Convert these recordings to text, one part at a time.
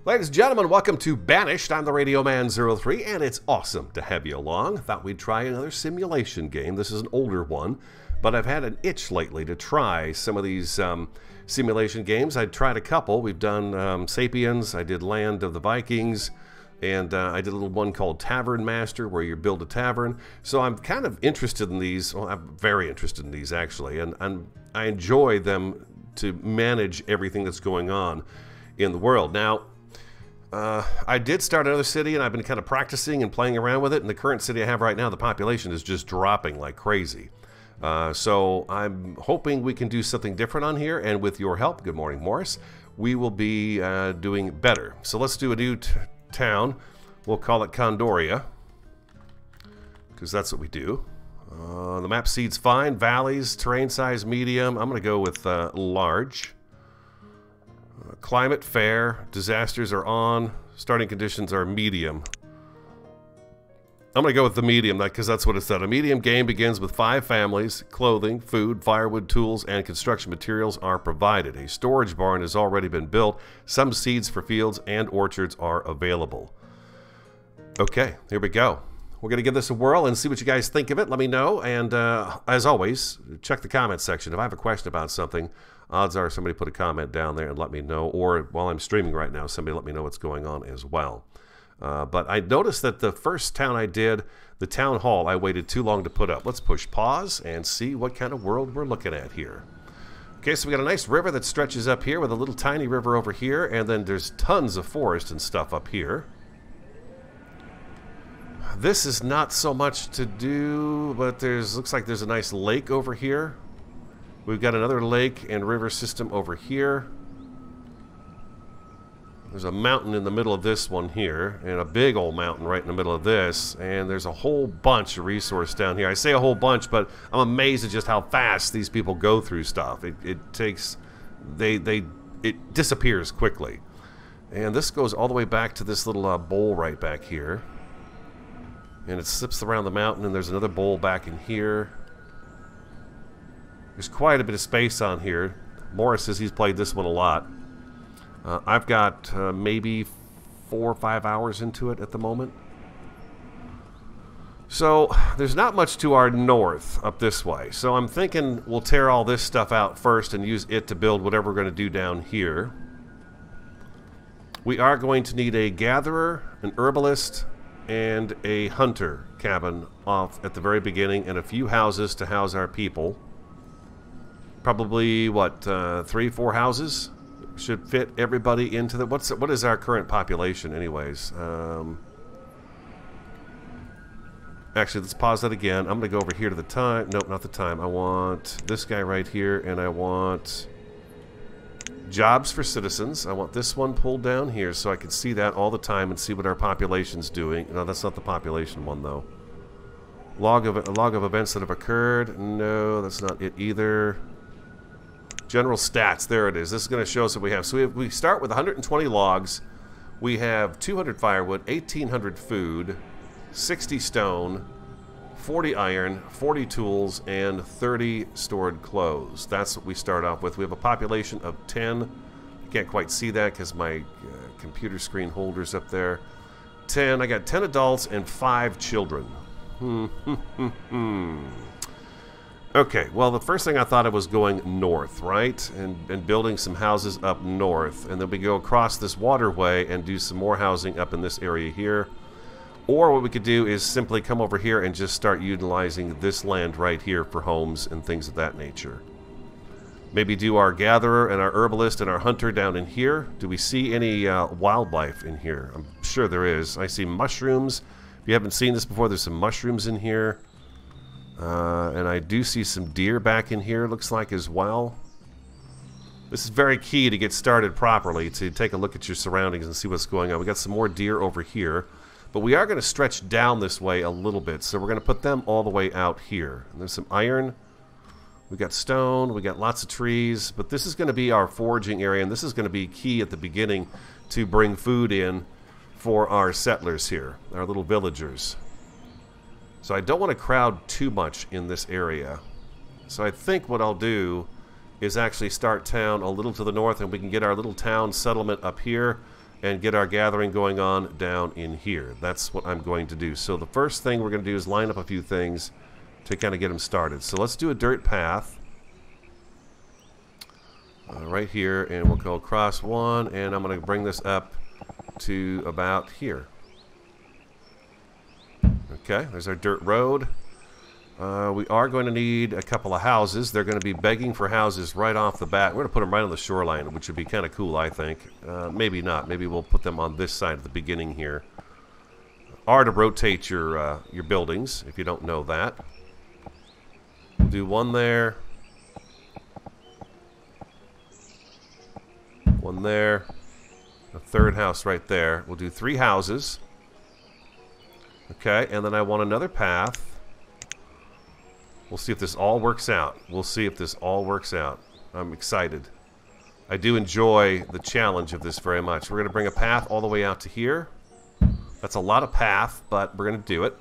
Ladies and gentlemen, welcome to Banished. I'm the Radio Man 03, and it's awesome to have you along. Thought we'd try another simulation game. This is an older one, but I've had an itch lately to try some of these simulation games. I'd tried a couple. We've done Sapiens, I did Land of the Vikings, and I did a little one called Tavern Master, where you build a tavern. So I'm kind of interested in these. Well, I'm very interested in these, actually, and I enjoy them to manage everything that's going on in the world. Now, I did start another city, and I've been kind of practicing and playing around with it. And the current city I have right now, the population is just dropping like crazy. So I'm hoping we can do something different on here, and with your help, good morning, Morris, we will be doing better. So let's do a new town. We'll call it Condoria, because that's what we do. The map seed's fine. Valleys, terrain size medium. I'm going to go with large. Climate fair. Disasters are on. Starting conditions are medium. I'm going to go with the medium because that's what it said. A medium game begins with 5 families. Clothing, food, firewood, tools, and construction materials are provided. A storage barn has already been built. Some seeds for fields and orchards are available. Okay, here we go. We're going to give this a whirl and see what you guys think of it. Let me know. And as always, check the comment section. If I have a question about something, odds are somebody put a comment down there and let me know. Or while I'm streaming right now, somebody let me know what's going on as well. But I noticed that the first town I did, the town hall, I waited too long to put up. Let's push pause and see what kind of world we're looking at here. Okay, so we got a nice river that stretches up here with a little tiny river over here. And then there's tons of forest and stuff up here. This is not so much to do, but looks like there's a nice lake over here. We've got another lake and river system over here. There's a mountain in the middle of this one here, and a big old mountain right in the middle of this, and there's a whole bunch of resource down here. I say a whole bunch, but I'm amazed at just how fast these people go through stuff. It disappears quickly. And this goes all the way back to this little bowl right back here. And it slips around the mountain, and there's another bowl back in here. There's quite a bit of space on here. Morris says he's played this one a lot. I've got maybe 4 or 5 hours into it at the moment. So there's not much to our north up this way. So I'm thinking we'll tear all this stuff out first and use it to build whatever we're going to do down here. We are going to need a gatherer, an herbalist, and a hunter cabin off at the very beginning, and a few houses to house our people. Probably, what, 3, 4 houses? Should fit everybody into the... What is our current population, anyways? Actually, let's pause that again. I'm going to go over here to the time. Nope, not the time. I want this guy right here, and I want jobs for citizens. I want this one pulled down here so I can see that all the time and see what our population's doing. No, that's not the population one, though. Log of events that have occurred. No, that's not it either. General stats, there it is. This is going to show us what we have. So we start with 120 logs. We have 200 firewood, 1,800 food, 60 stone, 40 iron, 40 tools, and 30 stored clothes. That's what we start off with. We have a population of 10. I can't quite see that because my computer screen holder's up there. 10. I got 10 adults and 5 children. Okay, well, the first thing I thought of was going north, right? And building some houses up north. And then we go across this waterway and do some more housing up in this area here. Or what we could do is simply come over here and just start utilizing this land right here for homes and things of that nature. Maybe do our gatherer and our herbalist and our hunter down in here. Do we see any wildlife in here? I'm sure there is. I see mushrooms. If you haven't seen this before, there's some mushrooms in here. And I do see some deer back in here, looks like, as well. This is very key to get started properly, to take a look at your surroundings and see what's going on. We got some more deer over here. But we are going to stretch down this way a little bit, so we're going to put them all the way out here. And there's some iron. We got stone. We got lots of trees. But this is going to be our foraging area, and this is going to be key at the beginning to bring food in for our settlers here, our little villagers. So I don't want to crowd too much in this area. So I think what I'll do is actually start town a little to the north, and we can get our little town settlement up here, and get our gathering going on down in here. That's what I'm going to do. So the first thing we're going to do is line up a few things to kind of get them started. So let's do a dirt path right here, and we'll go across one, and I'm going to bring this up to about here. Okay, there's our dirt road. We are going to need a couple of houses. They're going to be begging for houses right off the bat. We're going to put them right on the shoreline, which would be kind of cool, I think. Maybe not. Maybe we'll put them on this side at the beginning here. Or to rotate your buildings, if you don't know that. We'll do one there. One there. A third house right there. We'll do 3 houses. Okay, and then I want another path. We'll see if this all works out. We'll see if this all works out. I'm excited. I do enjoy the challenge of this very much. We're going to bring a path all the way out to here. That's a lot of path, but we're going to do it.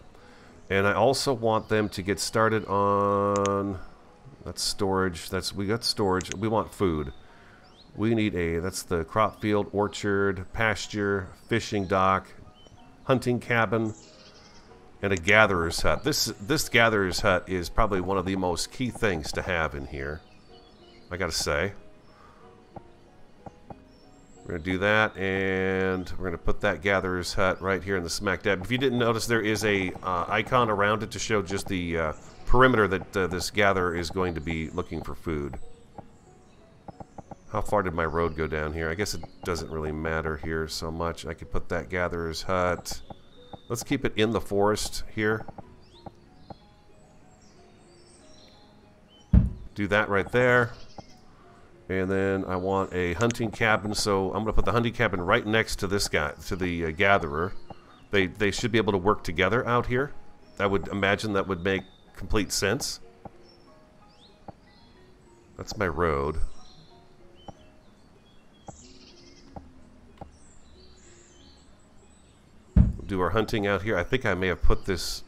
And I also want them to get started on... That's storage. We got storage. We want food. We need that's the crop field, orchard, pasture, fishing dock, hunting cabin, and a gatherer's hut. This gatherer's hut is probably one of the most key things to have in here, I gotta say. We're gonna do that, and we're gonna put that gatherer's hut right here in the smack dab. If you didn't notice, there is a icon around it to show just the perimeter that this gatherer is going to be looking for food. How far did my road go down here? I guess it doesn't really matter here so much. I could put that gatherer's hut. Let's keep it in the forest here. Do that right there. And then I want a hunting cabin, so I'm going to put the hunting cabin right next to this guy, to the gatherer. They should be able to work together out here. I would imagine that would make complete sense. That's my road. Do our hunting out here. I think I may have put this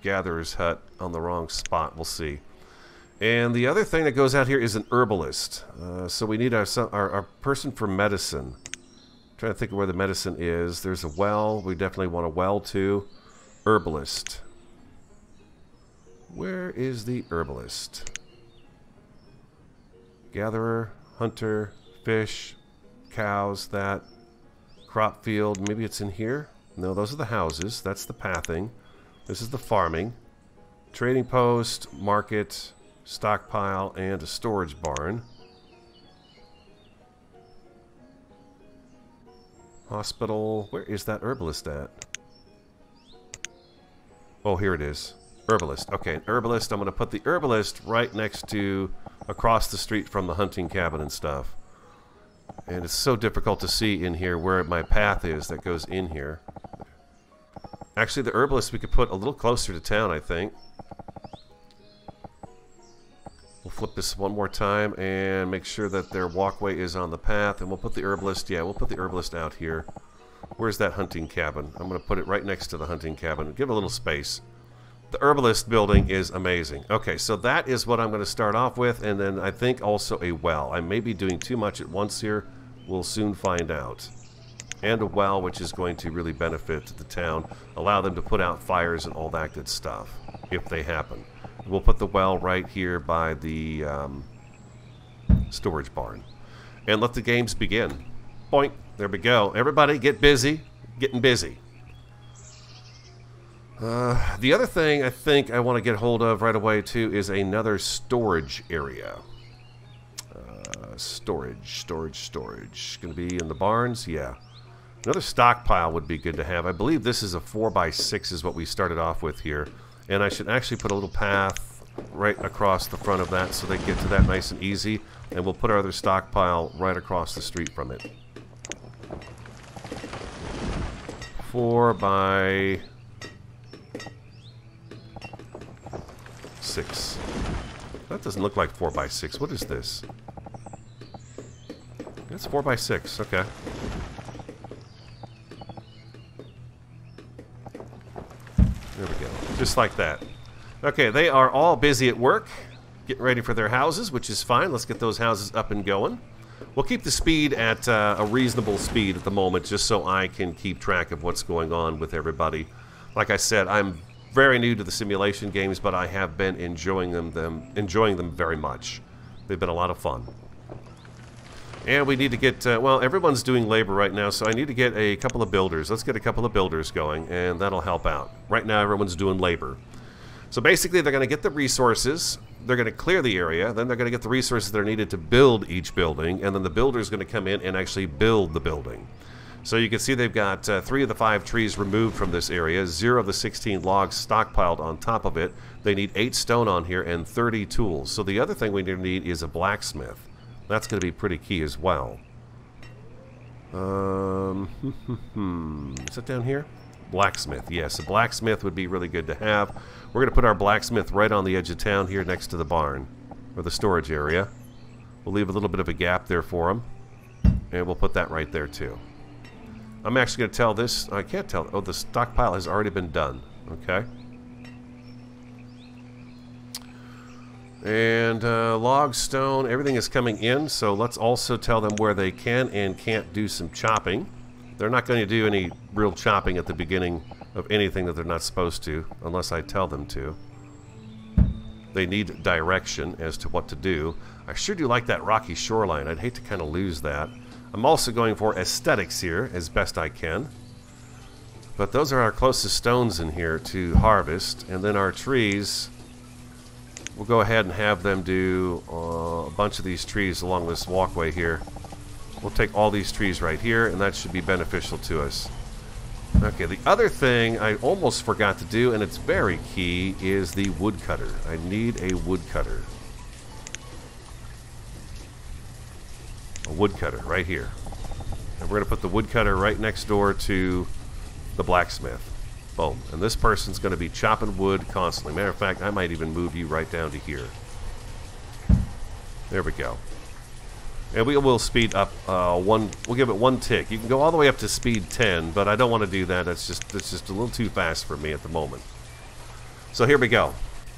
gatherer's hut on the wrong spot. We'll see. And the other thing that goes out here is an herbalist. So we need our person for medicine. I'm trying to think of where the medicine is. There's a well. We definitely want a well too. Herbalist. Where is the herbalist? Gatherer, hunter, fish, cows, that. Crop field. Maybe it's in here. No, those are the houses. That's the pathing. This is the farming. Trading post, market, stockpile, and a storage barn. Hospital. Where is that herbalist at? Oh, here it is. Herbalist. Okay, an herbalist. I'm going to put the herbalist right next to, across the street from the hunting cabin and stuff. And it's so difficult to see in here where my path is that goes in here. Actually, the herbalist we could put a little closer to town, I think. We'll flip this one more time and make sure that their walkway is on the path. And we'll put the herbalist, yeah, we'll put the herbalist out here. Where's that hunting cabin? I'm going to put it right next to the hunting cabin. Give it a little space. The herbalist building is amazing. Okay, so that is what I'm going to start off with. And then I think also a well. I may be doing too much at once here. We'll soon find out. And a well, which is going to really benefit the town. Allow them to put out fires and all that good stuff, if they happen. We'll put the well right here by the storage barn. And let the games begin. Boink. There we go. Everybody get busy. Getting busy. The other thing I think I want to get hold of right away, too, is another storage area. Storage. Going to be in the barns? Yeah. Another stockpile would be good to have. I believe this is a 4x6 is what we started off with here. And I should actually put a little path right across the front of that so they get to that nice and easy. And we'll put our other stockpile right across the street from it. 4x6. That doesn't look like 4x6. What is this? It's 4x6. Okay. There we go. Just like that. Okay, they are all busy at work, getting ready for their houses, which is fine. Let's get those houses up and going. We'll keep the speed at a reasonable speed at the moment, just so I can keep track of what's going on with everybody. Like I said, I'm very new to the simulation games, but I have been enjoying them very much. They've been a lot of fun. And we need to get, well, everyone's doing labor right now, so I need to get a couple of builders. Let's get a couple of builders going, and that'll help out. Right now, everyone's doing labor. So basically, they're going to get the resources, they're going to clear the area, then they're going to get the resources that are needed to build each building, and then the builder is going to come in and actually build the building. So you can see they've got 3 of the 5 trees removed from this area, 0 of the 16 logs stockpiled on top of it. They need 8 stone on here and 30 tools. So the other thing we need is a blacksmith. That's going to be pretty key as well. Is that down here? Blacksmith, yes. A blacksmith would be really good to have. We're going to put our blacksmith right on the edge of town here next to the barn, or the storage area. We'll leave a little bit of a gap there for him. And we'll put that right there too. I'm actually going to tell this, I can't tell, oh, the stockpile has already been done. Okay. And log, stone, everything is coming in, so let's also tell them where they can and can't do some chopping. They're not going to do any real chopping at the beginning of anything that they're not supposed to, unless I tell them to. They need direction as to what to do. I sure do like that rocky shoreline. I'd hate to kind of lose that. I'm also going for aesthetics here as best I can. But those are our closest stones in here to harvest, and then our trees... We'll go ahead and have them do a bunch of these trees along this walkway here. We'll take all these trees right here, and that should be beneficial to us. Okay, the other thing I almost forgot to do, and it's very key, is the woodcutter. I need a woodcutter. A woodcutter right here. And we're going to put the woodcutter right next door to the blacksmith. Boom. And this person's going to be chopping wood constantly. Matter of fact, I might even move you right down to here. There we go. And we will speed up we'll give it 1 tick. You can go all the way up to speed 10, but I don't want to do that. That's just a little too fast for me at the moment. So here we go.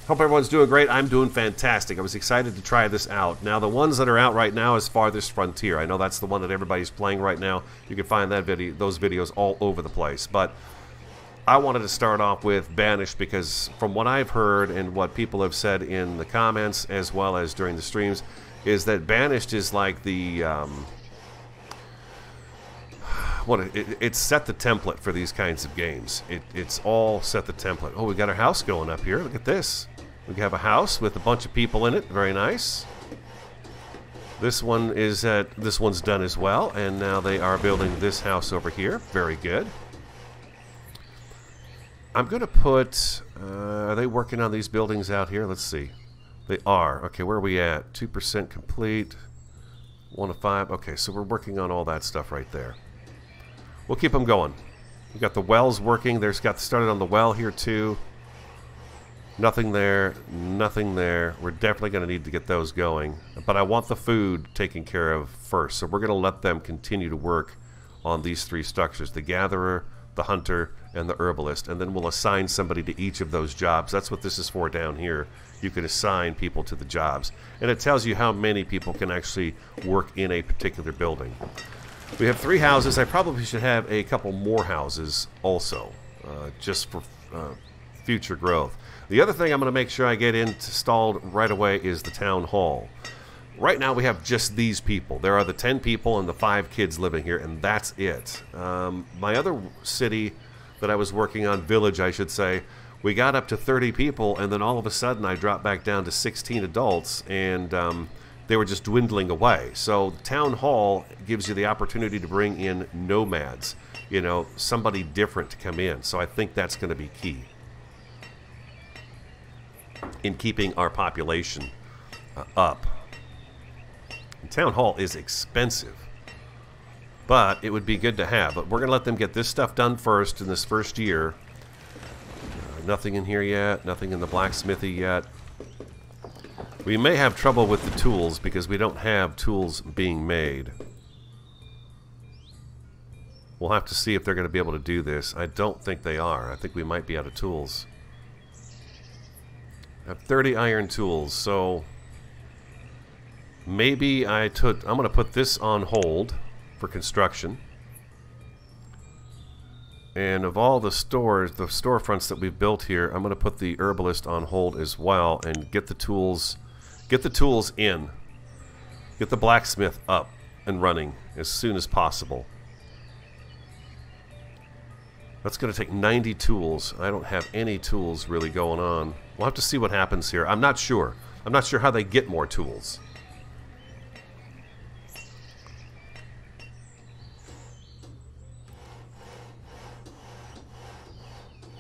Hope everyone's doing great. I'm doing fantastic. I was excited to try this out. Now, the ones that are out right now is Farthest Frontier. I know that's the one that everybody's playing right now. You can find that those videos all over the place. But I wanted to start off with Banished because from what I've heard and what people have said in the comments as well as during the streams is that Banished is like the it's set the template for these kinds of games. It's all set the template. Oh, we got our house going up here. Look at this. We have a house with a bunch of people in it. Very nice. This one's done as well, and now they are building this house over here. Very good. I'm going to put... are they working on these buildings out here? Let's see. They are. Okay, where are we at? 2% complete. 1 of 5. Okay, so we're working on all that stuff right there. We'll keep them going. We've got the wells working. There's got started on the well here, too. Nothing there. Nothing there. We're definitely going to need to get those going. But I want the food taken care of first. So we're going to let them continue to work on these 3 structures. The gatherer, the hunter, and the herbalist, and then we'll assign somebody to each of those jobs. That's what this is for down here. You can assign people to the jobs, and it tells you how many people can actually work in a particular building. We have 3 houses. I probably should have a couple more houses also, just for future growth. The other thing I'm going to make sure I get installed right away is the town hall. Right now we have just these people. There are the 10 people and the 5 kids living here, and that's it. My other city that I was working on, village I should say, we got up to 30 people, and then all of a sudden I dropped back down to 16 adults, and they were just dwindling away. So the town hall gives you the opportunity to bring in nomads, you know, somebody different to come in. So I think that's going to be key in keeping our population up. Town hall is expensive, but it would be good to have. But we're going to let them get this stuff done first in this first year. Nothing in here yet. Nothing in the blacksmithy yet. We may have trouble with the tools because we don't have tools being made. We'll have to see if they're going to be able to do this. I don't think they are. I think we might be out of tools. I have 30 iron tools, so... Maybe I'm going to put this on hold for construction. And of all the stores, the storefronts that we've built here, I'm going to put the Herbalist on hold as well and get the tools in. Get the Blacksmith up and running as soon as possible. That's going to take 90 tools. I don't have any tools really going on. We'll have to see what happens here. I'm not sure. I'm not sure how they get more tools.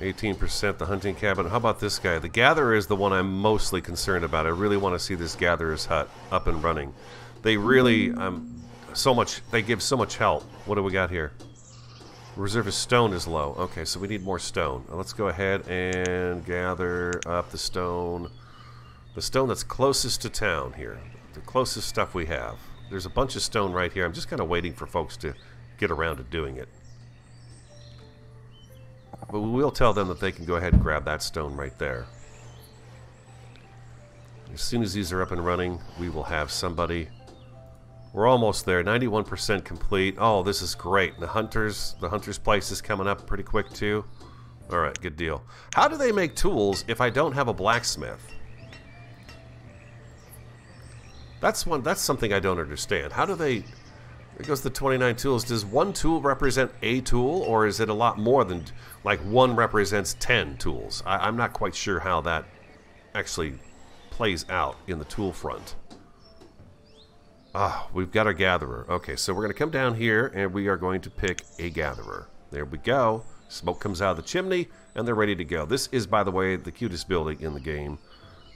18% the hunting cabin. How about this guy? The gatherer is the one I'm mostly concerned about. I really want to see this gatherer's hut up and running. They really they give so much help. What do we got here? Reserve of stone is low. Okay, so we need more stone. Now let's go ahead and gather up the stone. The stone that's closest to town here. The closest stuff we have. There's a bunch of stone right here. I'm just kind of waiting for folks to get around to doing it. But we will tell them that they can go ahead and grab that stone right there. As soon as these are up and running, we will have somebody. We're almost there. 91% complete. Oh, this is great. The hunter's place is coming up pretty quick too. All right, good deal. How do they make tools if I don't have a blacksmith? That's something I don't understand. How do they? There goes the 29 tools. Does one tool represent a tool, or is it a lot more than, like, one represents 10 tools? I'm not quite sure how that actually plays out in the tool front. Ah, we've got our gatherer. Okay, so we're going to come down here, and we are going to pick a gatherer. There we go. Smoke comes out of the chimney, and they're ready to go. This is, by the way, the cutest building in the game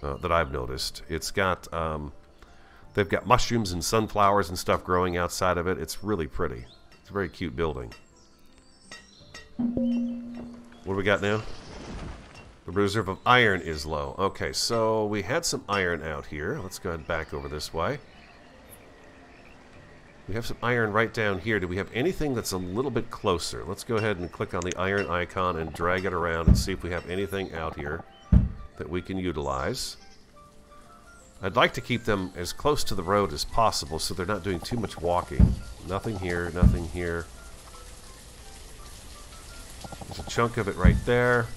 that I've noticed. It's got... they've got mushrooms and sunflowers and stuff growing outside of it. It's really pretty. It's a very cute building. What do we got now? The reserve of iron is low. Okay, so we had some iron out here. Let's go ahead and back over this way. We have some iron right down here. Do we have anything that's a little bit closer? Let's go ahead and click on the iron icon and drag it around and see if we have anything out here that we can utilize. I'd like to keep them as close to the road as possible so they're not doing too much walking. Nothing here, nothing here. There's a chunk of it right there.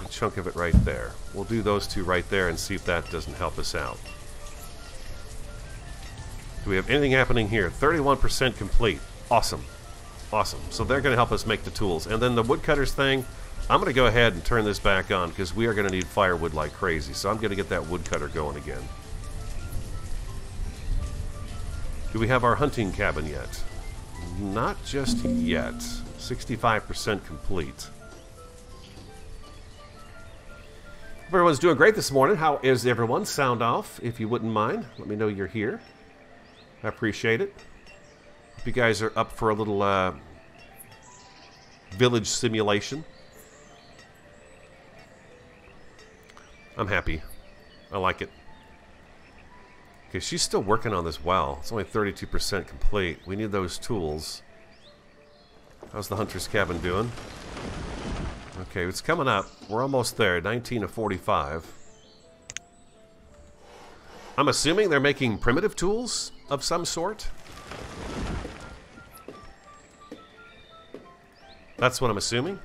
A chunk of it right there. We'll do those two right there and see if that doesn't help us out. Do we have anything happening here? 31% complete. Awesome. Awesome. So they're going to help us make the tools. And then the woodcutters thing, I'm going to go ahead and turn this back on because we are going to need firewood like crazy. So I'm going to get that woodcutter going again. Do we have our hunting cabin yet? Not just yet. 65% complete. Hope everyone's doing great this morning. How is everyone? Sound off, if you wouldn't mind. Let me know you're here. I appreciate it. Hope you guys are up for a little village simulation. I'm happy. I like it. Okay, she's still working on this well. It's only 32% complete. We need those tools. How's the hunter's cabin doing? Okay, it's coming up. We're almost there. 19 of 45. I'm assuming they're making primitive tools of some sort. That's what I'm assuming.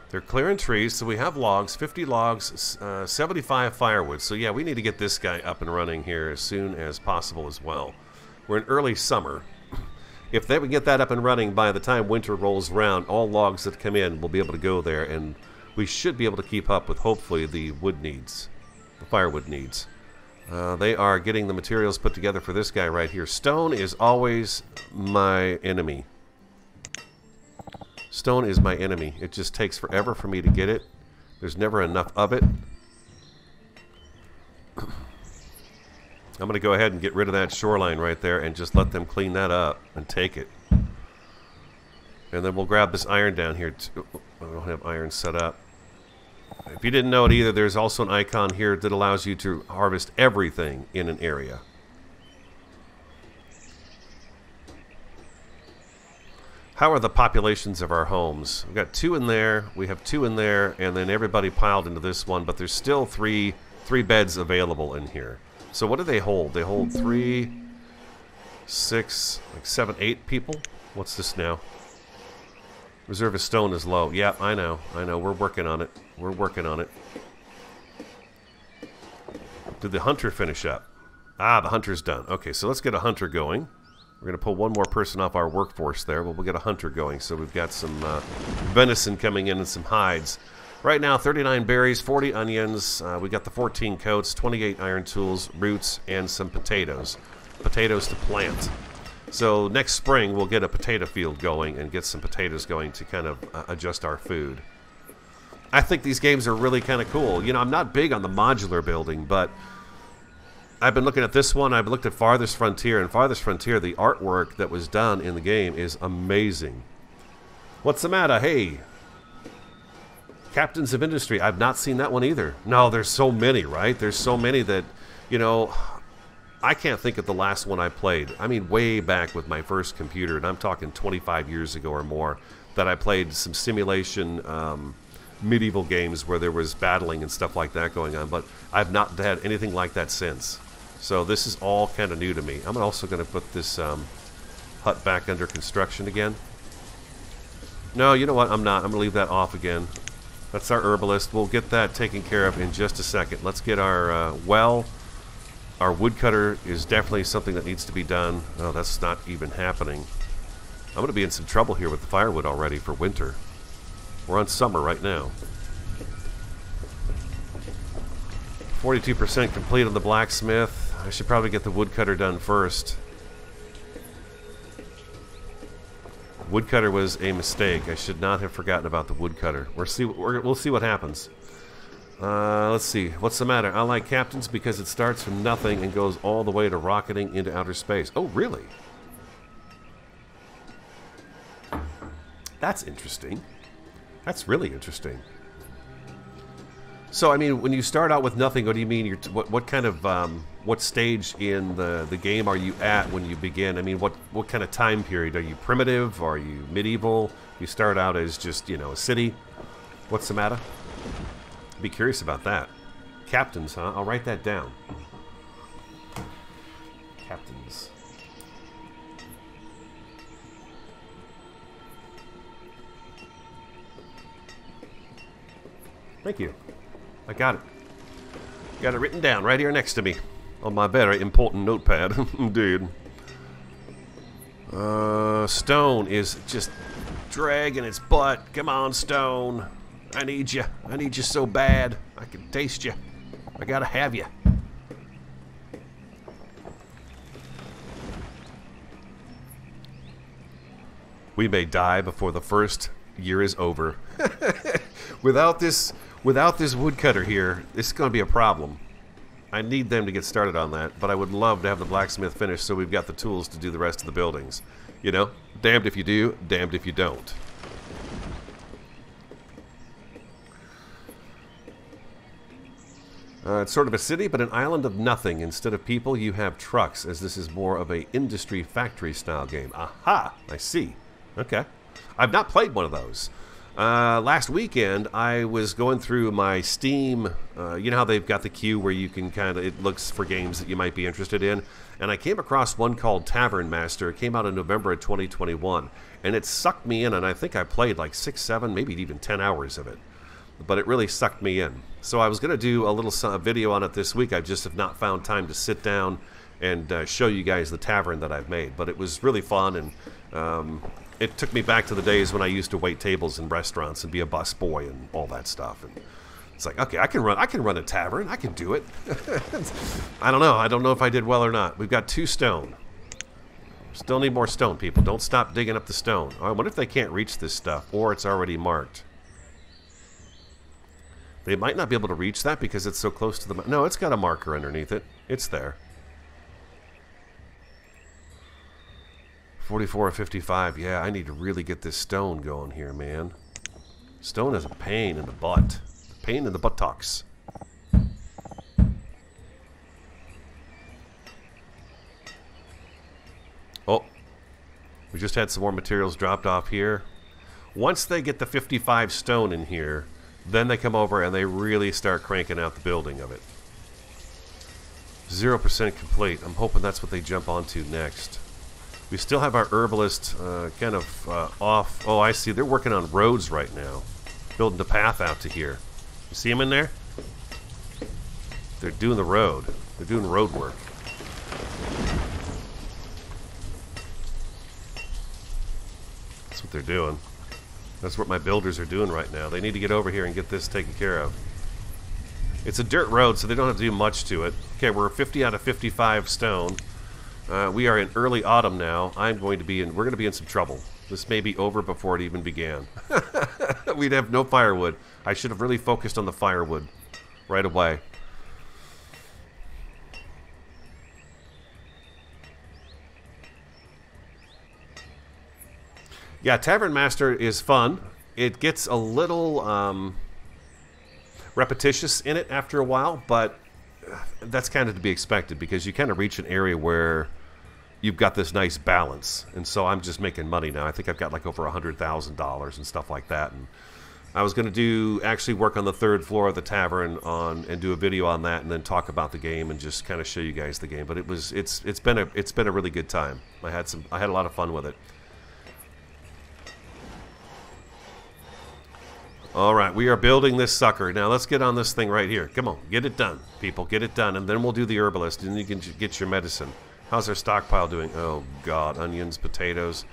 They're clearing trees, so we have logs, 50 logs, 75 firewood. So yeah, we need to get this guy up and running here as soon as possible as well. We're in early summer. If they would get that up and running by the time winter rolls around, all logs that come in will be able to go there, and we should be able to keep up with, hopefully, the wood needs, the firewood needs. They are getting the materials put together for this guy right here. Stone is always my enemy. Stone is my enemy. It just takes forever for me to get it. There's never enough of it. I'm going to go ahead and get rid of that shoreline right there and just let them clean that up and take it. And then we'll grab this iron down here. I don't have iron set up. If you didn't know it either, there's also an icon here that allows you to harvest everything in an area. How are the populations of our homes? We've got 2 in there, we have 2 in there, and then everybody piled into this one, but there's still three beds available in here. So what do they hold? They hold 3, 6, like 7, 8 people? What's this now? Reserve of stone is low. Yeah, I know. We're working on it. We're working on it. Did the hunter finish up? Ah, the hunter's done. Okay, so let's get a hunter going. We're going to pull one more person off our workforce there, but we'll get a hunter going. So we've got some venison coming in and some hides. Right now, 39 berries, 40 onions. We got the 14 coats, 28 iron tools, roots, and some potatoes. Potatoes to plant. So next spring, we'll get a potato field going and get some potatoes going to kind of adjust our food. I think these games are really kind of cool. You know, I'm not big on the modular building, but I've been looking at this one. I've looked at Farthest Frontier, and Farthest Frontier, the artwork that was done in the game is amazing. What's the matter? Hey, Captains of Industry. I've not seen that one either. No, there's so many, right? There's so many that, you know, I can't think of the last one I played. I mean, way back with my first computer, and I'm talking 25 years ago or more, that I played some simulation medieval games where there was battling and stuff like that going on, but I've not had anything like that since. So this is all kind of new to me. I'm also going to put this hut back under construction again. No, you know what? I'm not. I'm going to leave that off again. That's our herbalist. We'll get that taken care of in just a second. Let's get our well. Our woodcutter is definitely something that needs to be done. Oh, that's not even happening. I'm going to be in some trouble here with the firewood already for winter. We're on summer right now. 42% complete on the blacksmith. I should probably get the woodcutter done first. Woodcutter was a mistake. I should not have forgotten about the woodcutter. We'll see what happens. Let's see. What's the matter? I like captains because it starts from nothing and goes all the way to rocketing into outer space. Oh, really? That's interesting. That's really interesting. So, I mean, when you start out with nothing, what do you mean? What kind of what stage in the game are you at when you begin? I mean, what kind of time period? Are you primitive? Are you medieval? You start out as just, you know, a city. What's the matter? Be curious about that. Captains, huh? I'll write that down. Captains. Thank you. I got it. Got it written down right here next to me on my very important notepad. Indeed. Stone is just dragging its butt. Come on, Stone. I need you. I need you so bad. I can taste you. I gotta have you. We may die before the first year is over. Without this woodcutter here, this is going to be a problem. I need them to get started on that, but I would love to have the blacksmith finished so we've got the tools to do the rest of the buildings. You know, damned if you do, damned if you don't. It's sort of a city, but an island of nothing. Instead of people, you have trucks, as this is more of a industry factory style game. Aha! I see. Okay. I've not played one of those. Last weekend, I was going through my Steam. You know how they've got the queue where you can kind of, it looks for games that you might be interested in. And I came across one called Tavern Master. It came out in November of 2021. And it sucked me in, and I think I played like 6, 7, maybe even 10 hours of it. But it really sucked me in. So I was going to do a little video on it this week. I just have not found time to sit down and show you guys the tavern that I've made. But it was really fun, and it took me back to the days when I used to wait tables in restaurants and be a busboy and all that stuff. And it's like, okay, I can run a tavern. I can do it. I don't know. I don't know if I did well or not. We've got 2 stone. Still need more stone, people. Don't stop digging up the stone. I wonder if they can't reach this stuff, or it's already marked. They might not be able to reach that because it's so close to the... No, it's got a marker underneath it. It's there. 44 or 55. Yeah, I need to really get this stone going here, man. Stone is a pain in the butt. Pain in the buttocks. Oh. We just had some more materials dropped off here. Once they get the 55 stone in here, then they come over and they really start cranking out the building of it. 0% complete. I'm hoping that's what they jump onto next. We still have our herbalist kind of off. Oh, I see. They're working on roads right now. Building the path out to here. You see them in there? They're doing the road. They're doing road work. That's what they're doing. That's what my builders are doing right now. They need to get over here and get this taken care of. It's a dirt road, so they don't have to do much to it. Okay, we're 50 out of 55 stone. We are in early autumn now. We're going to be in some trouble. This may be over before it even began. We'd have no firewood. I should have really focused on the firewood right away. Yeah, Tavern Master is fun. It gets a little repetitious in it after a while, but that's kind of to be expected because you kind of reach an area where you've got this nice balance. And so I'm just making money now. I think I've got like over $100,000 and stuff like that. And I was going to actually work on the 3rd floor of the tavern and do a video on that and then talk about the game and just kind of show you guys the game. But it's been a really good time. I had a lot of fun with it. All right, we are building this sucker. Now let's get on this thing right here. Come on, get it done, people. Get it done, and then we'll do the herbalist, and you can get your medicine. How's our stockpile doing? Oh, God. Onions, potatoes,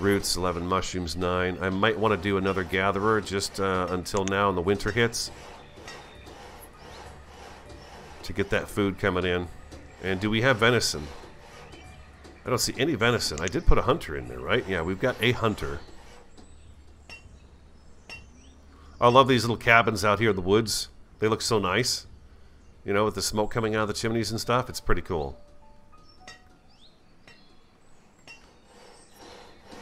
roots, 11 mushrooms, 9. I might want to do another gatherer just until now and the winter hits to get that food coming in. And do we have venison? I don't see any venison. I did put a hunter in there, right? Yeah, we've got a hunter. I love these little cabins out here in the woods. They look so nice. You know, with the smoke coming out of the chimneys and stuff. It's pretty cool.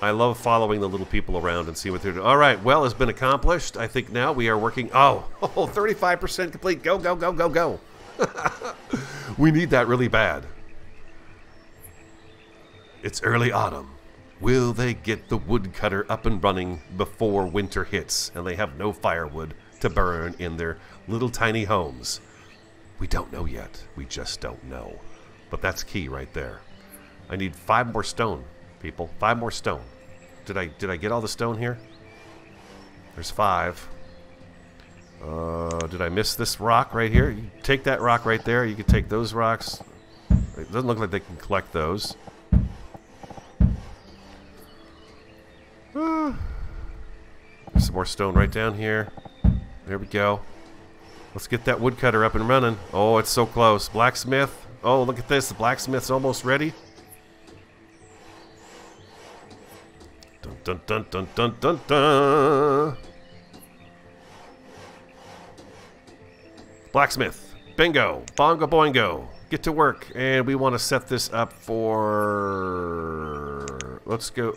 I love following the little people around and see what they're doing. All right, well, has been accomplished. I think now we are working. Oh, 35% complete. Go, go, go, go, go. We need that really bad. It's early autumn. Will they get the woodcutter up and running before winter hits and they have no firewood to burn in their little tiny homes? We don't know yet. We just don't know. But that's key right there. I need 5 more stone, people. 5 more stone. Did I get all the stone here? There's 5. Did I miss this rock right here? You take that rock right there. You can take those rocks. It doesn't look like they can collect those. There's some more stone right down here. There we go. Let's get that woodcutter up and running. Oh, it's so close. Blacksmith. Oh, look at this. The blacksmith's almost ready. Dun dun dun dun dun dun dun. Blacksmith. Bingo. Bongo boingo. Get to work. And we want to set this up for... Let's go...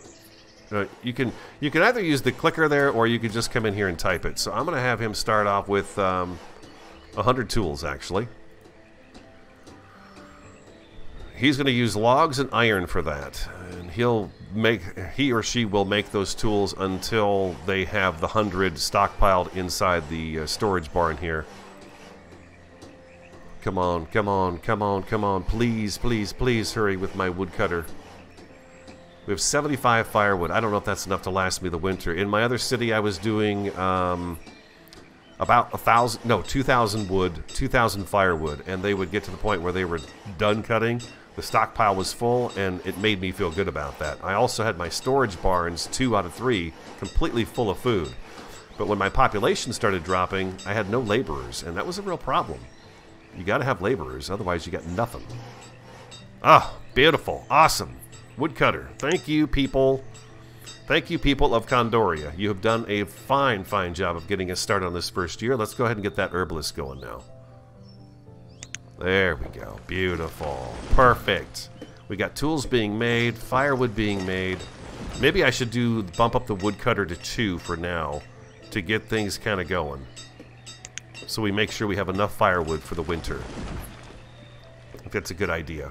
you can either use the clicker there or you can just come in here and type it. So I'm going to have him start off with 100 tools, actually. He's going to use logs and iron for that. And he or she will make those tools until they have the 100 stockpiled inside the storage barn here. Come on, come on, come on, come on. Please, please, please hurry with my woodcutter. We have 75 firewood. I don't know if that's enough to last me the winter. In my other city, I was doing about 2,000 wood, 2,000 firewood, and they would get to the point where they were done cutting. The stockpile was full, and it made me feel good about that. I also had my storage barns, 2 out of 3, completely full of food. But when my population started dropping, I had no laborers, and that was a real problem. You got to have laborers, otherwise you got nothing. Ah, beautiful, awesome. Woodcutter. Thank you, people. Thank you, people of Condoria. You have done a fine, fine job of getting us started on this first year. Let's go ahead and get that herbalist going now. There we go. Beautiful. Perfect. We got tools being made, firewood being made. Maybe I should bump up the woodcutter to 2 for now to get things kind of going. So we make sure we have enough firewood for the winter. I think that's a good idea.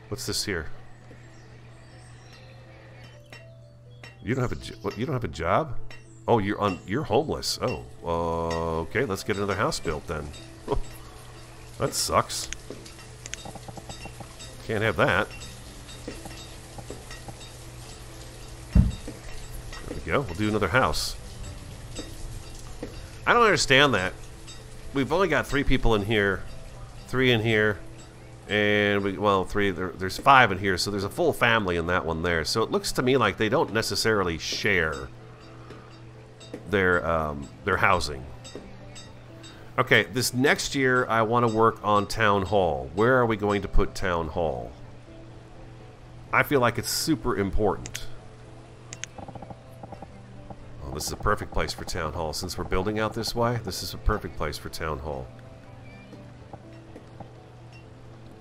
What's this here? You don't have a what? You don't have a job? Oh, you're homeless. Oh, okay. Let's get another house built then. That sucks. Can't have that. There we go. We'll do another house. I don't understand that. We've only got 3 people in here, 3 in here, and well, 3. There's 5 in here, so there's a full family in that one there. So it looks to me like they don't necessarily share their housing. Okay, this next year I want to work on Town Hall. Where are we going to put Town Hall? I feel like it's super important. Oh, this is a perfect place for Town Hall. Since we're building out this way, this is a perfect place for Town Hall.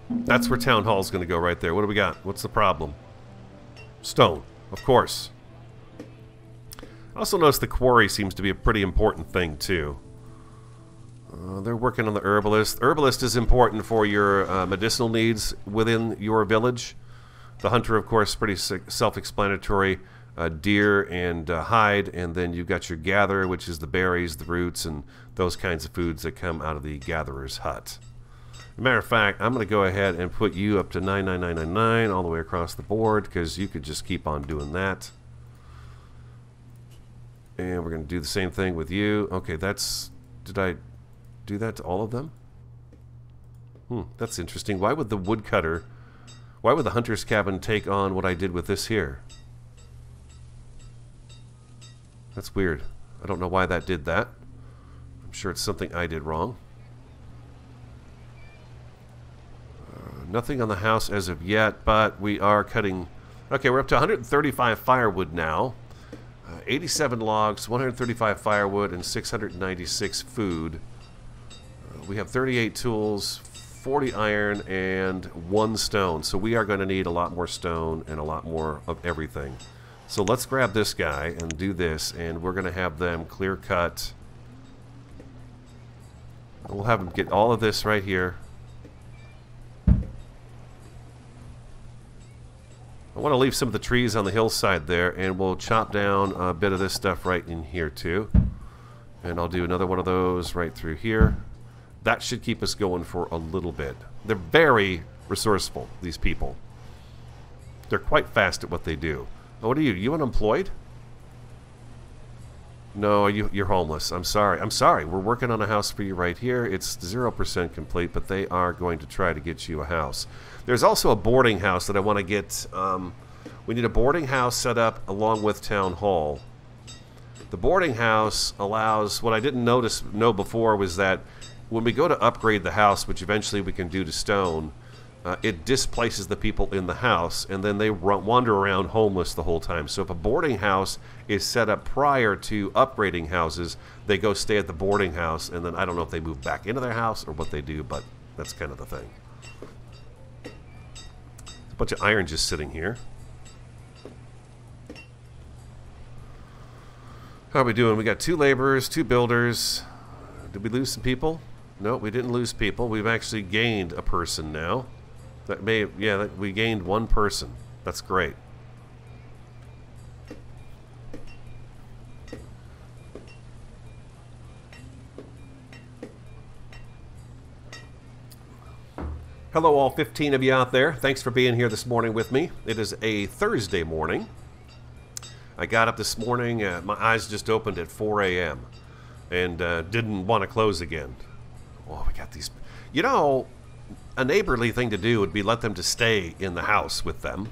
That's where Town Hall is going to go right there. What do we got? What's the problem? Stone, of course. I also noticed the quarry seems to be a pretty important thing, too. They're working on the Herbalist. Herbalist is important for your medicinal needs within your village. The Hunter, of course, pretty self-explanatory. Deer and hide, and then you've got your Gatherer, which is the berries, the roots, and those kinds of foods that come out of the Gatherer's hut. As a matter of fact, I'm going to go ahead and put you up to 99999 all the way across the board, because you could just keep on doing that. And we're going to do the same thing with you. Okay, that's... Did I do that to all of them? That's interesting. Why would the woodcutter... Why would the hunter's cabin take on what I did with this here? That's weird. I don't know why that did that. I'm sure it's something I did wrong. Nothing on the house as of yet, but we are cutting... Okay, we're up to 135 firewood now. 87 logs, 135 firewood, and 696 food. We have 38 tools, 40 iron, and 1 stone. So we are going to need a lot more stone and a lot more of everything. So let's grab this guy and do this, and we're going to have them clear cut. We'll have them get all of this right here. I want to leave some of the trees on the hillside there, and we'll chop down a bit of this stuff right in here too. And I'll do another one of those right through here. That should keep us going for a little bit. They're very resourceful, these people. They're quite fast at what they do. Oh, what are you? You unemployed? No, you're homeless. I'm sorry. I'm sorry. We're working on a house for you right here. It's 0% complete, but they are going to try to get you a house. There's also a boarding house that I want to get. We need a boarding house set up along with Town Hall. The boarding house allows... What I didn't know before was that when we go to upgrade the house, which eventually we can do to stone, it displaces the people in the house, and then they wander around homeless the whole time. So if a boarding house is set up prior to upgrading houses, they go stay at the boarding house, and then I don't know if they move back into their house or what they do, but that's kind of the thing. A bunch of iron just sitting here. How are we doing? We got 2 laborers, 2 builders. Did we lose some people? No, we didn't lose people. We've actually gained a person now. That may, yeah, we gained 1 person. That's great. Hello all 15 of you out there. Thanks for being here this morning with me. It is a Thursday morning. I got up this morning, my eyes just opened at 4 a.m. and didn't want to close again. Oh, we got these... You know, a neighborly thing to do would be let them to stay in the house with them.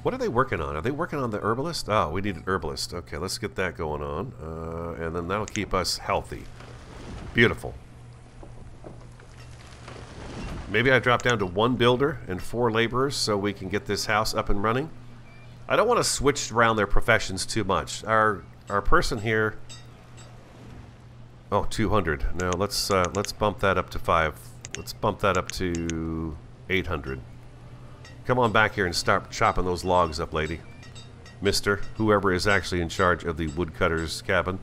What are they working on? Are they working on the Herbalist? Oh, we need an Herbalist. Okay, let's get that going on. And then that'll keep us healthy. Beautiful. Maybe I drop down to 1 builder and 4 laborers so we can get this house up and running. I don't want to switch around their professions too much. Our person here... Oh, 200. No, let's bump that up to 5. Let's bump that up to 800. Come on back here and start chopping those logs up, lady. Mister, whoever is actually in charge of the woodcutter's cabin.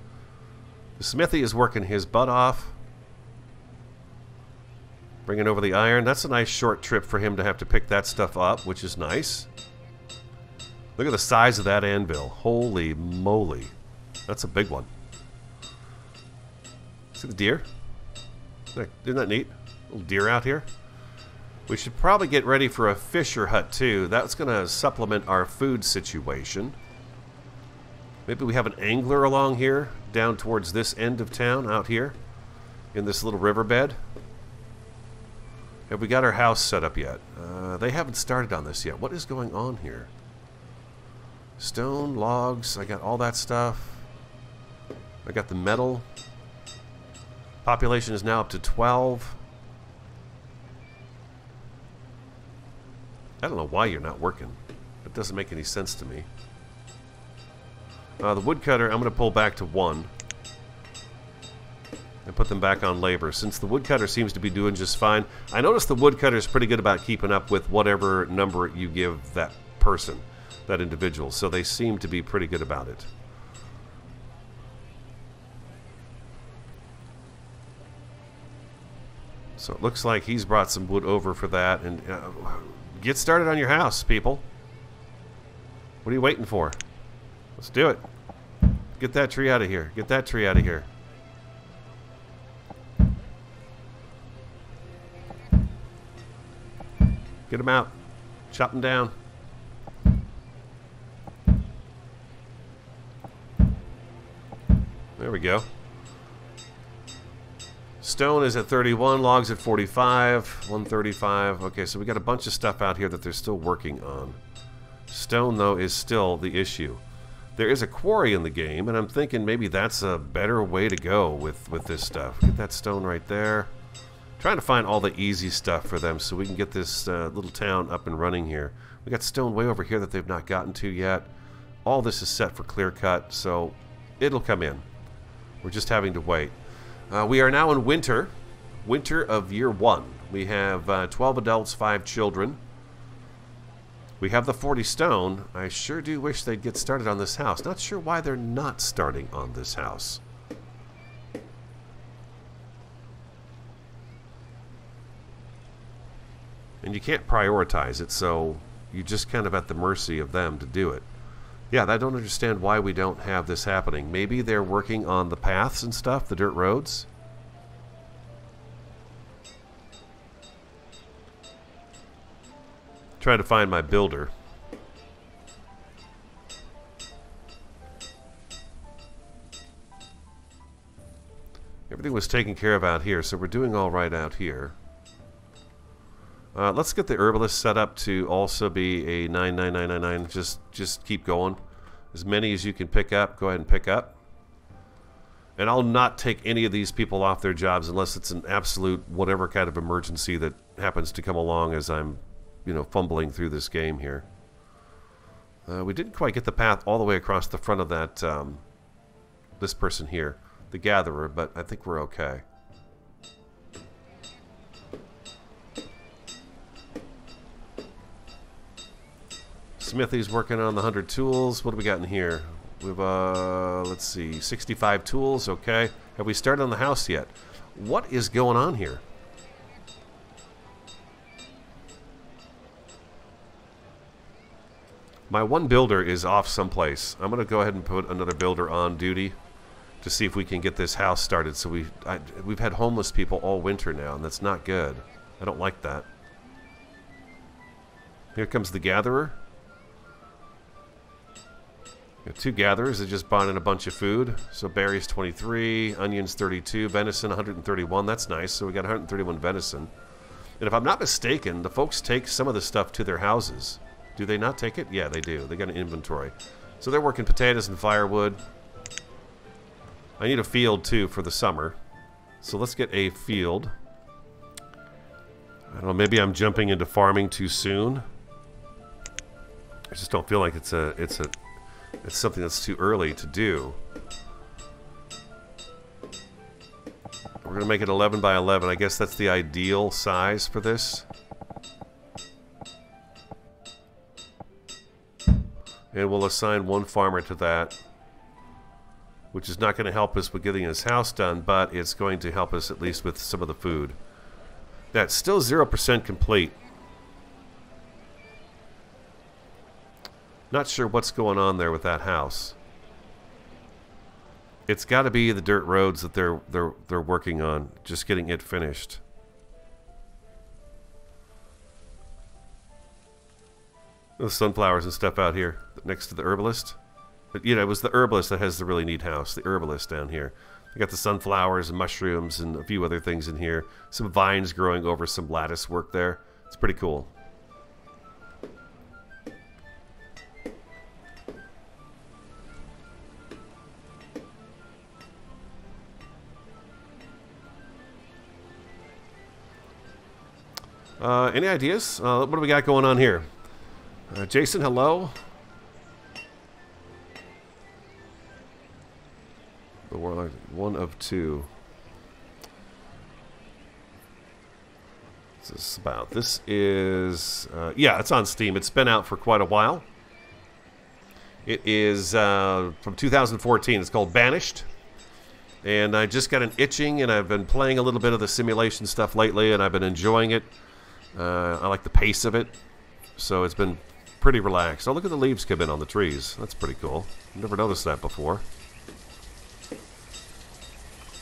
The smithy is working his butt off. Bringing over the iron. That's a nice short trip for him to have to pick that stuff up, which is nice. Look at the size of that anvil. Holy moly. That's a big one. See the deer? Isn't that neat? Little deer out here. We should probably get ready for a fisher hut too. That's going to supplement our food situation. Maybe we have an angler along here, down towards this end of town, out here, in this little riverbed. Have we got our house set up yet? They haven't started on this yet. What is going on here? Stone, logs, I got all that stuff. I got the metal. Population is now up to 12. I don't know why you're not working. It doesn't make any sense to me. The woodcutter, I'm going to pull back to 1. And put them back on labor. Since the woodcutter seems to be doing just fine. I noticed the woodcutter is pretty good about keeping up with whatever number you give that person, that individual. So they seem to be pretty good about it. So it looks like he's brought some wood over for that. And get started on your house, people. What are you waiting for? Let's do it. Get that tree out of here. Get that tree out of here. Get them out. Chop them down. There we go. Stone is at 31, logs at 45, 135. Okay, so we got a bunch of stuff out here that they're still working on. Stone, though, is still the issue. There is a quarry in the game, and I'm thinking maybe that's a better way to go with this stuff. Get that stone right there. Trying to find all the easy stuff for them so we can get this little town up and running here. We got stone way over here that they've not gotten to yet. All this is set for clear cut, so it'll come in. We're just having to wait. We are now in winter. Winter of year 1. We have 12 adults, 5 children. We have the 40 stone. I sure do wish they'd get started on this house. Not sure why they're not starting on this house. And you can't prioritize it, so you're just kind of at the mercy of them to do it. Yeah, I don't understand why we don't have this happening. Maybe they're working on the paths and stuff, the dirt roads. Trying to find my builder. Everything was taken care of out here, so we're doing all right out here. Let's get the Herbalist set up to also be a 99999. Just keep going. As many as you can pick up, go ahead and pick up. And I'll not take any of these people off their jobs unless it's an absolute whatever kind of emergency that happens to come along as I'm, you know, fumbling through this game here. We didn't quite get the path all the way across the front of that this person here, the Gatherer, but I think we're okay. Smithy's working on the 100 tools. What do we got in here? We've, let's see, 65 tools. Okay. Have we started on the house yet? What is going on here? My one builder is off someplace. I'm going to go ahead and put another builder on duty to see if we can get this house started. So we've had homeless people all winter now, and that's not good. I don't like that. Here comes the Gatherer. We have 2 gatherers that just bought in a bunch of food. So berries 23, onions 32, venison 131. That's nice. So we got 131 venison. And if I'm not mistaken, the folks take some of the stuff to their houses. Do they not take it? Yeah, they do. They got an inventory. So they're working potatoes and firewood. I need a field too for the summer. So let's get a field. I don't know, maybe I'm jumping into farming too soon. I just don't feel like it's something that's too early to do. We're going to make it 11 by 11. I guess that's the ideal size for this. And we'll assign 1 farmer to that, which is not going to help us with getting his house done, but it's going to help us at least with some of the food. That's still 0% complete. Not sure what's going on there with that house. It's got to be the dirt roads that they're working on, just getting it finished. The sunflowers and stuff out here next to the herbalist. But, you know, it was the herbalist that has the really neat house. The herbalist down here. I got the sunflowers and mushrooms and a few other things in here. Some vines growing over some lattice work there. It's pretty cool. Any ideas? What do we got going on here? Jason, hello. The Warlock, one of two. What's this about? This is, yeah, it's on Steam. It's been out for quite a while. It is from 2014. It's called Banished. And I just got an itching, and I've been playing a little bit of the simulation stuff lately, and I've been enjoying it. I like the pace of it, so it's been pretty relaxed. Oh, look at the leaves come in on the trees. That's pretty cool. I've never noticed that before.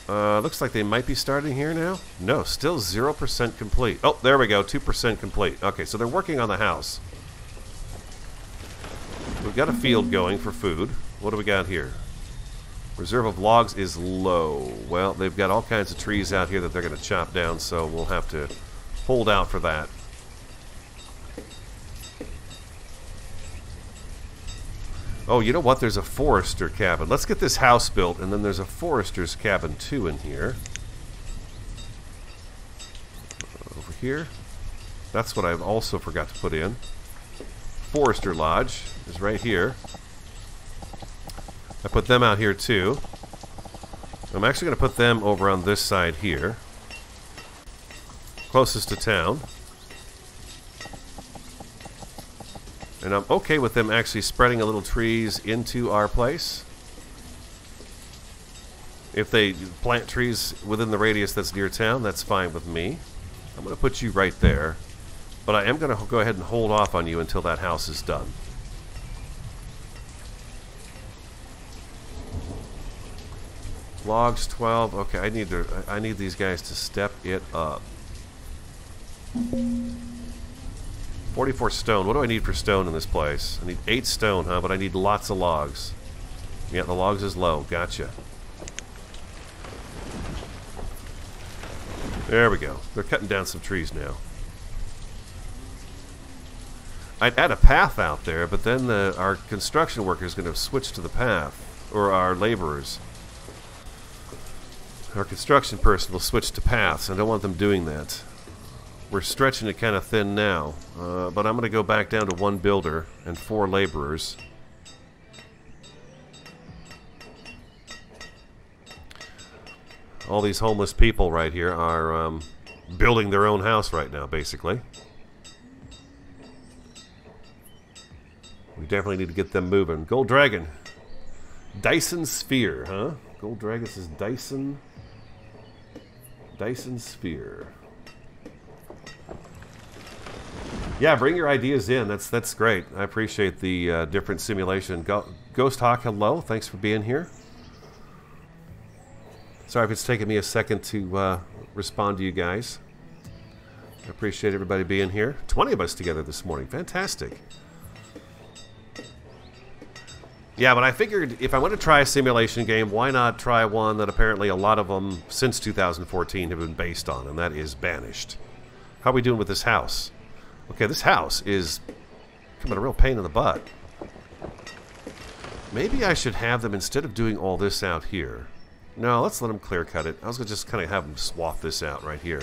Looks like they might be starting here now. No, still 0% complete. Oh, there we go, 2% complete. Okay, so they're working on the house. We've got a field going for food. What do we got here? Reserve of logs is low. Well, they've got all kinds of trees out here that they're going to chop down, so we'll have to hold out for that. Oh, you know what? There's a forester cabin. Let's get this house built, and then there's a forester's cabin too in here. Over here. That's what I've also forgot to put in. Forester Lodge is right here. I put them out here too. I'm actually going to put them over on this side here. Closest to town. And I'm okay with them actually spreading a little trees into our place. If they plant trees within the radius that's near town, that's fine with me. I'm going to put you right there. But I am going to go ahead and hold off on you until that house is done. Logs 12. Okay, I need these guys to step it up. 44 stone. What do I need for stone in this place? I need 8 stone, huh? But I need lots of logs. Yeah, the logs is low. Gotcha. There we go. They're cutting down some trees now. I'd add a path out there, but then our construction worker is going to switch to the path. Or our laborers. Our construction person will switch to paths. I don't want them doing that. We're stretching it kind of thin now, but I'm going to go back down to 1 builder and 4 laborers. All these homeless people right here are building their own house right now, basically. We definitely need to get them moving. Gold Dragon. Dyson Sphere, huh? Gold Dragon says Dyson. Dyson Sphere. Yeah, bring your ideas in. That's great. I appreciate the different simulation. Ghost Hawk, hello. Thanks for being here. Sorry if it's taken me a second to respond to you guys. I appreciate everybody being here. 20 of us together this morning. Fantastic. Yeah, but I figured if I want to try a simulation game, why not try one that apparently a lot of them since 2014 have been based on, and that is Banished. How are we doing with this house? Okay, this house is becoming a real pain in the butt. Maybe I should have them, instead of doing all this out here. No, let's let them clear cut it. I was going to just kind of have them swath this out right here.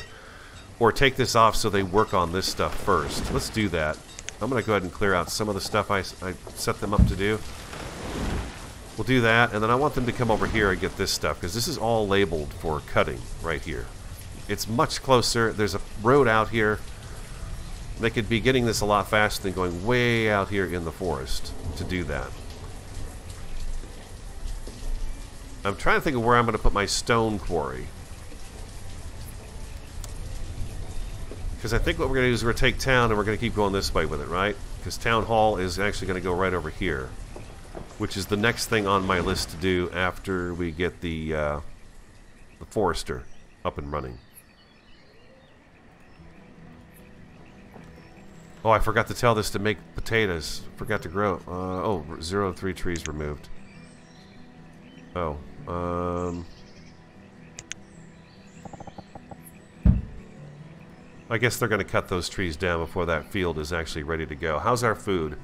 Or take this off so they work on this stuff first. Let's do that. I'm going to go ahead and clear out some of the stuff I set them up to do. We'll do that, and then I want them to come over here and get this stuff, because this is all labeled for cutting right here. It's much closer. There's a road out here. They could be getting this a lot faster than going way out here in the forest to do that. I'm trying to think of where I'm going to put my stone quarry. Because I think what we're going to do is we're going to take town and we're going to keep going this way with it, right? Because town hall is actually going to go right over here, which is the next thing on my list to do after we get the forester up and running. Oh, I forgot to tell this to make potatoes. Forgot to grow. Oh, 0 of 3 trees removed. Oh, I guess they're going to cut those trees down before that field is actually ready to go. How's our food?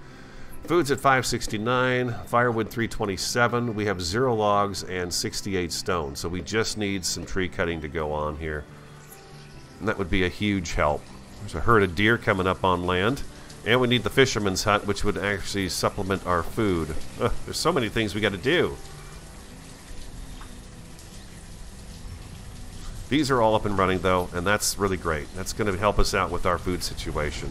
Food's at 569, firewood 327. We have 0 logs and 68 stone, so we just need some tree cutting to go on here. And that would be a huge help. There's a herd of deer coming up on land. And we need the fisherman's hut, which would actually supplement our food. There's so many things we got to do. These are all up and running, though, and that's really great. That's going to help us out with our food situation.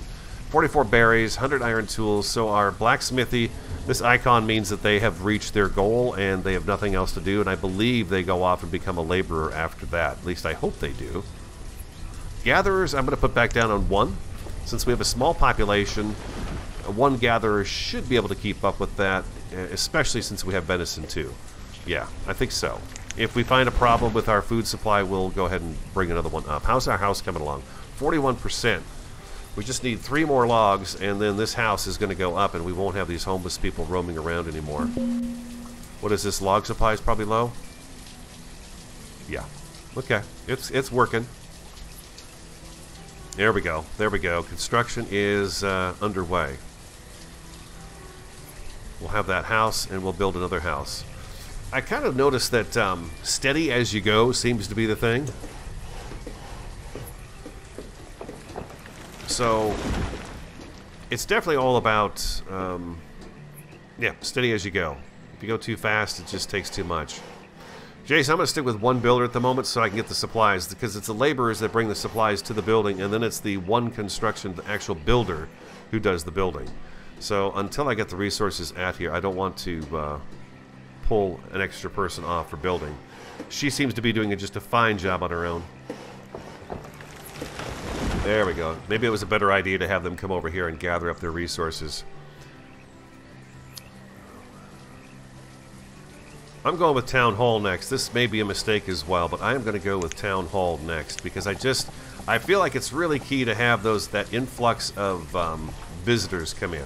44 berries, 100 iron tools. So our blacksmithy, this icon means that they have reached their goal and they have nothing else to do. And I believe they go off and become a laborer after that. At least I hope they do. Gatherers, I'm going to put back down on 1. Since we have a small population, 1 gatherer should be able to keep up with that, especially since we have venison too. Yeah, I think so. If we find a problem with our food supply, we'll go ahead and bring another one up. How's our house coming along? 41%. We just need 3 more logs, and then this house is going to go up, and we won't have these homeless people roaming around anymore. What is this? Log supply is probably low? Yeah. Okay. It's working. There we go. There we go. Construction is underway. We'll have that house, and we'll build another house. I kind of noticed that steady as you go seems to be the thing. So, it's definitely all about, yeah, steady as you go. If you go too fast, it just takes too much. Jason, I'm going to stick with 1 builder at the moment so I can get the supplies, because it's the laborers that bring the supplies to the building, and then it's the one construction, the actual builder, who does the building. So until I get the resources at here, I don't want to pull an extra person off for building. She seems to be doing just a fine job on her own. There we go. Maybe it was a better idea to have them come over here and gather up their resources. I'm going with Town Hall next. This may be a mistake as well, but I am going to go with Town Hall next because I feel like it's really key to have that influx of visitors come in.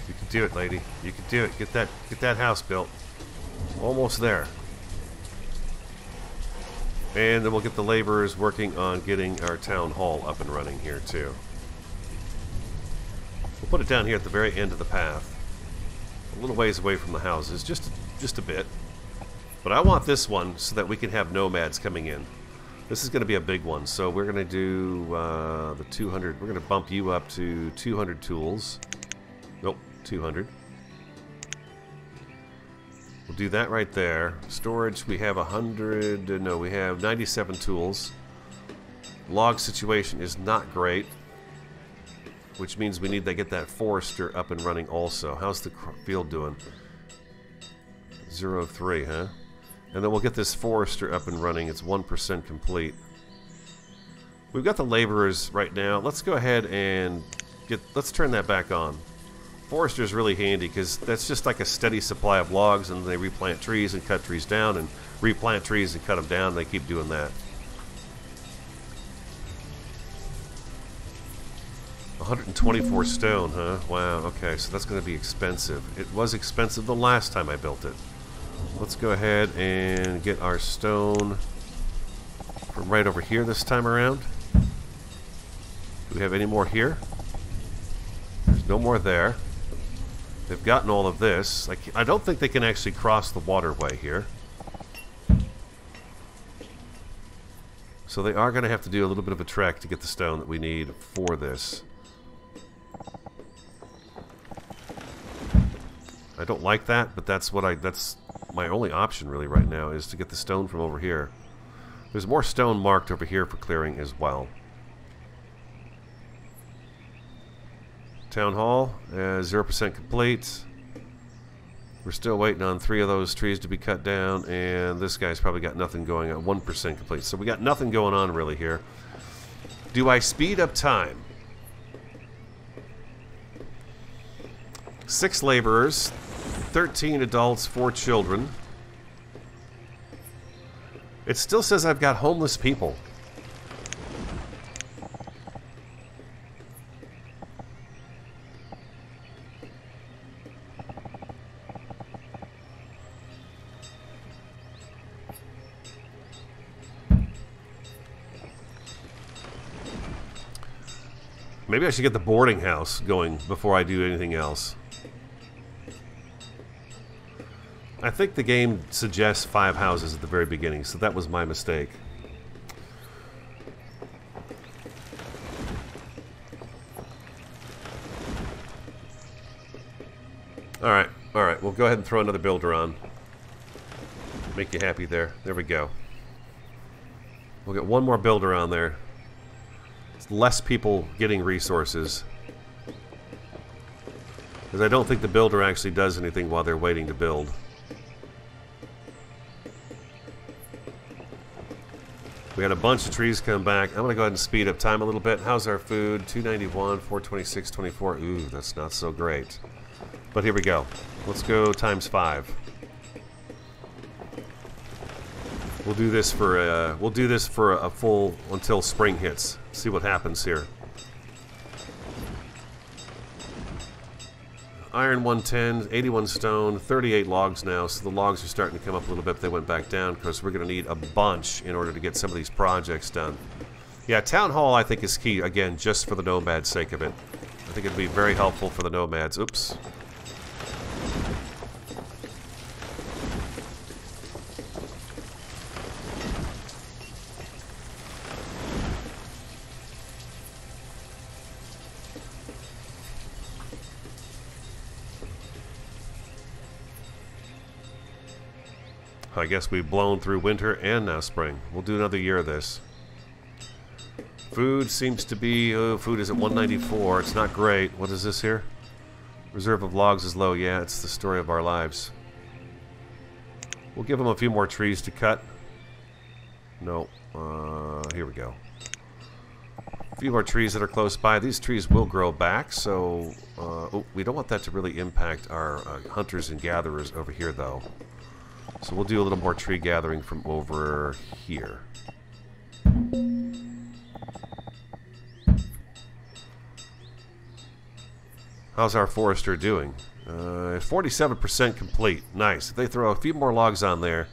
You can do it, lady. You can do it. Get that house built. Almost there. And then we'll get the laborers working on getting our Town Hall up and running here too. We'll put it down here at the very end of the path. A little ways away from the houses, just a bit. But I want this one so that we can have nomads coming in. This is going to be a big one, so we're going to do the 200. We're going to bump you up to 200 tools. Nope, 200. We'll do that right there. Storage, we have 100. No, we have 97 tools. Log situation is not great, which means we need to get that forester up and running also. How's the field doing? 0 of 3, huh? And then we'll get this forester up and running. It's 1% complete. We've got the laborers right now. Let's go ahead and let's turn that back on. Forester is really handy because that's just like a steady supply of logs, and they replant trees and cut trees down and replant trees and cut them down. They keep doing that. 124 stone, huh? Wow, okay, so that's going to be expensive. It was expensive the last time I built it. Let's go ahead and get our stone from right over here this time around. Do we have any more here? There's no more there. They've gotten all of this. I don't think they can actually cross the waterway here. So they are going to have to do a little bit of a trek to get the stone that we need for this. I don't like that, but that's my only option really right now is to get the stone from over here. There's more stone marked over here for clearing as well. Town Hall, 0% complete. We're still waiting on 3 of those trees to be cut down, and this guy's probably got nothing going on. 1% complete. So we got nothing going on really here. Do I speed up time? 6 laborers, 13 adults, 4 children. It still says I've got homeless people. Maybe I should get the boarding house going before I do anything else. I think the game suggests 5 houses at the very beginning, so that was my mistake. Alright, we'll go ahead and throw another builder on. Make you happy there. There we go. We'll get one more builder on there. It's less people getting resources. Because I don't think the builder actually does anything while they're waiting to build. We had a bunch of trees come back. I'm going to go ahead and speed up time a little bit. How's our food? 291, 426, 24. Ooh, that's not so great. But here we go. Let's go times 5. We'll do this for a full until spring hits. See what happens here. Iron 110, 81 stone, 38 logs now, so the logs are starting to come up a little bit. They went back down because we're going to need a bunch in order to get some of these projects done. Yeah, Town Hall I think is key, again, just for the nomad's sake of it. I think it'd be very helpful for the nomads. Oops. I guess we've blown through winter and now spring. We'll do another year of this. Food seems to be... food is at 194. It's not great. What is this here? Reserve of logs is low. Yeah, it's the story of our lives. We'll give them a few more trees to cut. No. Here we go. A few more trees that are close by. These trees will grow back, so... oh, we don't want that to really impact our hunters and gatherers over here, though. So we'll do a little more tree gathering from over here. How's our forester doing? 47% complete. Nice. If they throw a few more logs on there,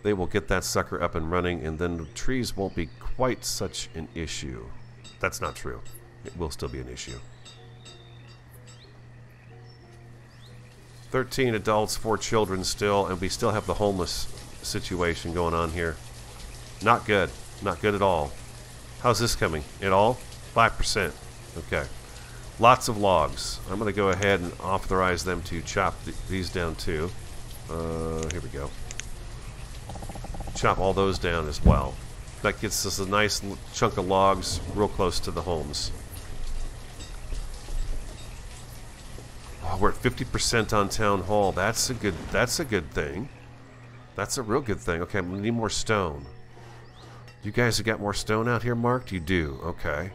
they will get that sucker up and running, and then the trees won't be quite such an issue. That's not true. It will still be an issue. 13 adults, 4 children still, and we still have the homeless situation going on here. Not good. Not good at all. How's this coming? At all? 5%. Okay. Lots of logs. I'm going to go ahead and authorize them to chop these down too. Here we go. Chop all those down as well. That gets us a nice chunk of logs real close to the homes. We're at 50% on Town Hall. That's a good thing. That's a real good thing. Okay, we need more stone. You guys have got more stone out here marked? You do. Okay.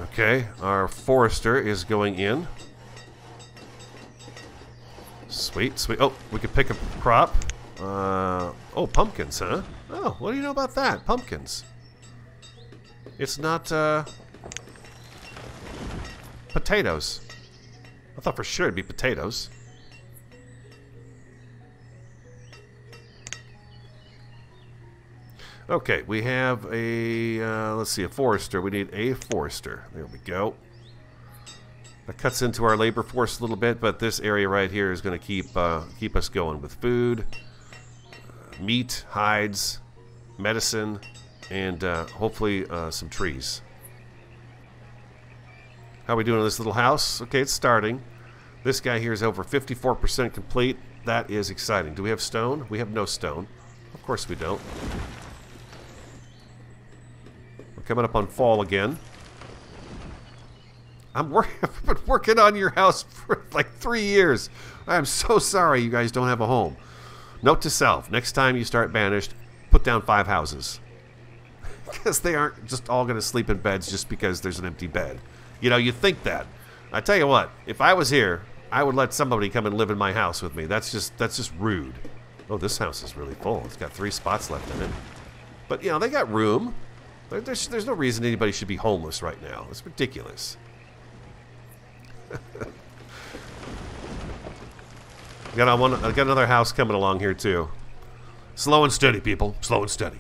Okay, our forester is going in. Sweet, sweet. Oh, we could pick a crop. Oh, pumpkins, huh? Oh, what do you know about that? Pumpkins. It's not, potatoes. I thought for sure it'd be potatoes. Okay, we have a, let's see, a forester. We need a forester. There we go. That cuts into our labor force a little bit, but this area right here is going to keep us going with food, meat, hides, medicine, and hopefully some trees. How are we doing in this little house? Okay, it's starting. This guy here is over 54% complete. That is exciting. Do we have stone? We have no stone. Of course we don't. We're coming up on fall again. I've been working on your house for like 3 years. I'm so sorry you guys don't have a home. Note to self, next time you start Banished, put down 5 houses. Because they aren't just all going to sleep in beds just because there's an empty bed. You know, you think that. I tell you what, if I was here, I would let somebody come and live in my house with me. That's just rude. Oh, this house is really full. It's got 3 spots left in it. But, you know, they got room. There's no reason anybody should be homeless right now. It's ridiculous. I got another house coming along here, too. Slow and steady, people. Slow and steady.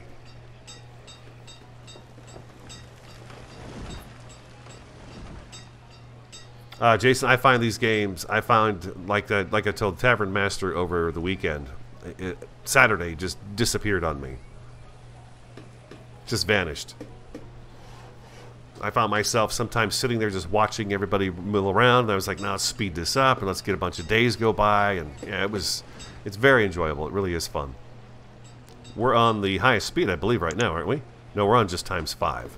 Jason, I find these games, like I told Tavern Master over the weekend, Saturday just disappeared on me. Just vanished. I found myself sometimes sitting there just watching everybody mill around, and I was like, now let's speed this up, and let's get a bunch of days go by, and yeah, it's very enjoyable. It really is fun. We're on the highest speed, I believe, right now, aren't we? No, we're on just ×5.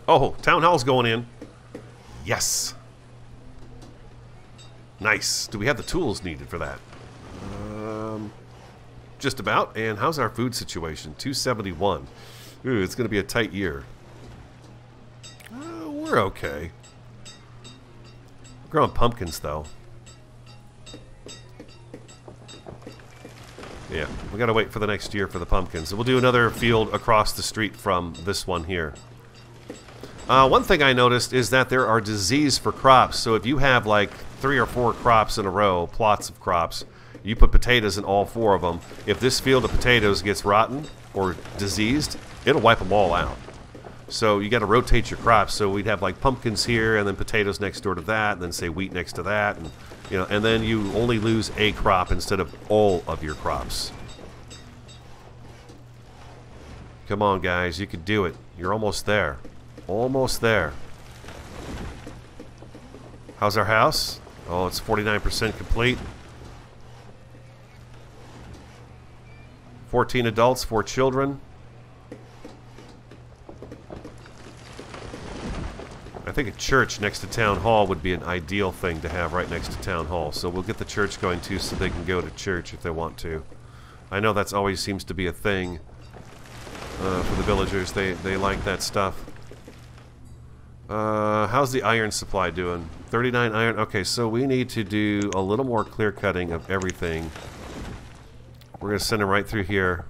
Oh, Town Hall's going in. Yes. Nice. Do we have the tools needed for that? Just about. And how's our food situation? 271. Ooh, it's going to be a tight year. We're okay. We're growing pumpkins, though. Yeah, we got to wait for the next year for the pumpkins. We'll do another field across the street from this one here. One thing I noticed is that there are disease for crops. So if you have like 3 or 4 crops in a row, plots of crops, you put potatoes in all 4 of them. If this field of potatoes gets rotten or diseased, it'll wipe them all out. So you got to rotate your crops. So we'd have like pumpkins here, and then potatoes next door to that, and then say wheat next to that, and you know, and then you only lose a crop instead of all of your crops. Come on, guys, you can do it. You're almost there. Almost there. How's our house? Oh, it's 49% complete. 14 adults, 4 children. I think a church next to Town Hall would be an ideal thing to have right next to Town Hall. So we'll get the church going too, so they can go to church if they want to. I know that's always seems to be a thing for the villagers. They like that stuff. How's the iron supply doing? 39 iron. Okay, so we need to do a little more clear cutting of everything. We're going to send them right through here.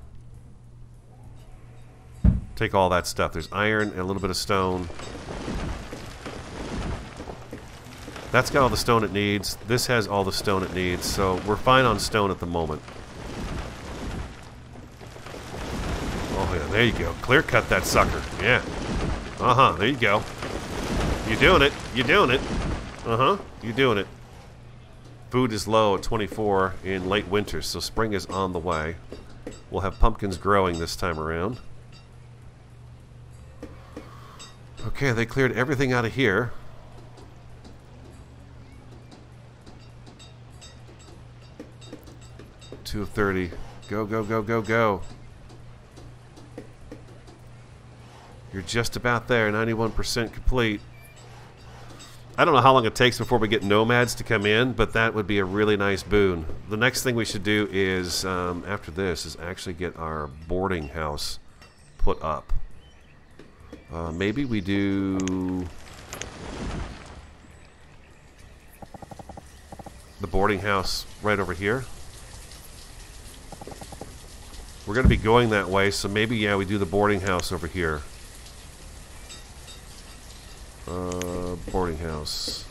Take all that stuff. There's iron and a little bit of stone. That's got all the stone it needs. This has all the stone it needs. So we're fine on stone at the moment. Oh, yeah, there you go. Clear cut that sucker. Yeah. Uh-huh, there you go. You're doing it. You're doing it. Uh-huh. You're doing it. Food is low at 24 in late winter, so spring is on the way. We'll have pumpkins growing this time around. Okay, they cleared everything out of here. $230. Go, go, go, go, go. You're just about there, 91% complete. I don't know how long it takes before we get nomads to come in, but that would be a really nice boon. The next thing we should do is, after this, is actually get our boarding house put up. Maybe we do the boarding house right over here. We're going to be going that way, so maybe, yeah, we do the boarding house over here. Boarding house.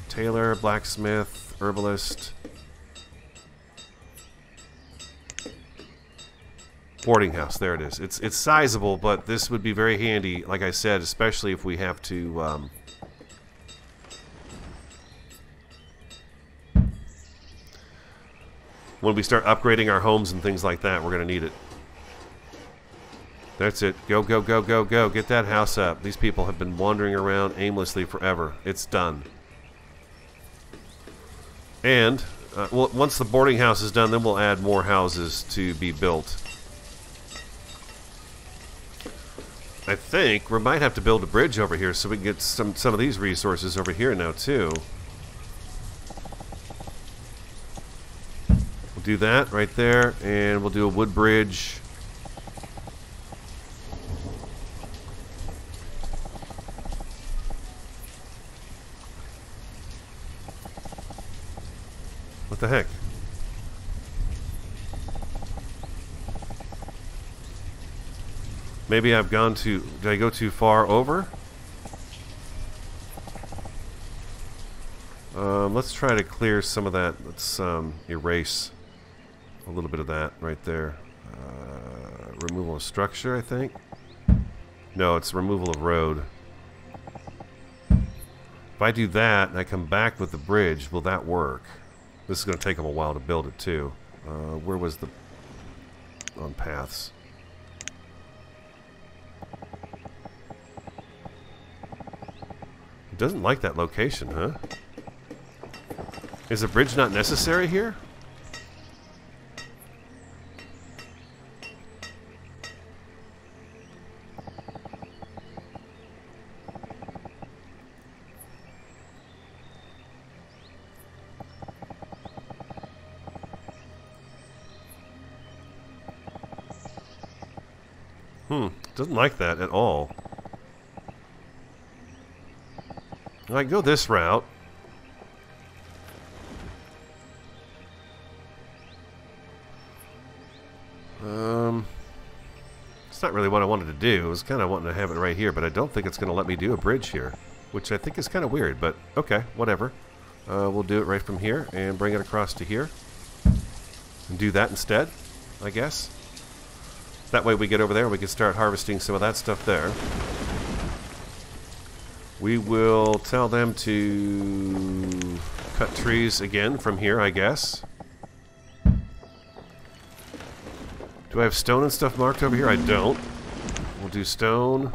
Tailor, blacksmith, herbalist. Boarding house, there it is. It's sizable, but this would be very handy, like I said, especially if we have to when we start upgrading our homes and things like that, we're going to need it. That's it. Go, go, go, go, go. Get that house up. These people have been wandering around aimlessly forever. It's done. And well, once the boarding house is done, then we'll add more houses to be built. I think we might have to build a bridge over here so we can get some of these resources over here now too. We'll do that right there, and we'll do a wood bridge. What the heck? Maybe I've gone too... Did I go too far over? Let's try to clear some of that. Let's erase a little bit of that right there. Removal of structure, I think. No, it's removal of road. If I do that and I come back with the bridge, will that work? This is going to take them a while to build it too. Where was the... on paths? It doesn't like that location, huh? Is a bridge not necessary here? Doesn't like that at all. I go this route. It's not really what I wanted to do. I was kind of wanting to have it right here, but I don't think it's going to let me do a bridge here, which I think is kind of weird, but okay, whatever. We'll do it right from here and bring it across to here and do that instead, I guess. That way we get over there and we can start harvesting some of that stuff there. We will tell them to cut trees again from here, I guess. Do I have stone and stuff marked over here? I don't. We'll do stone.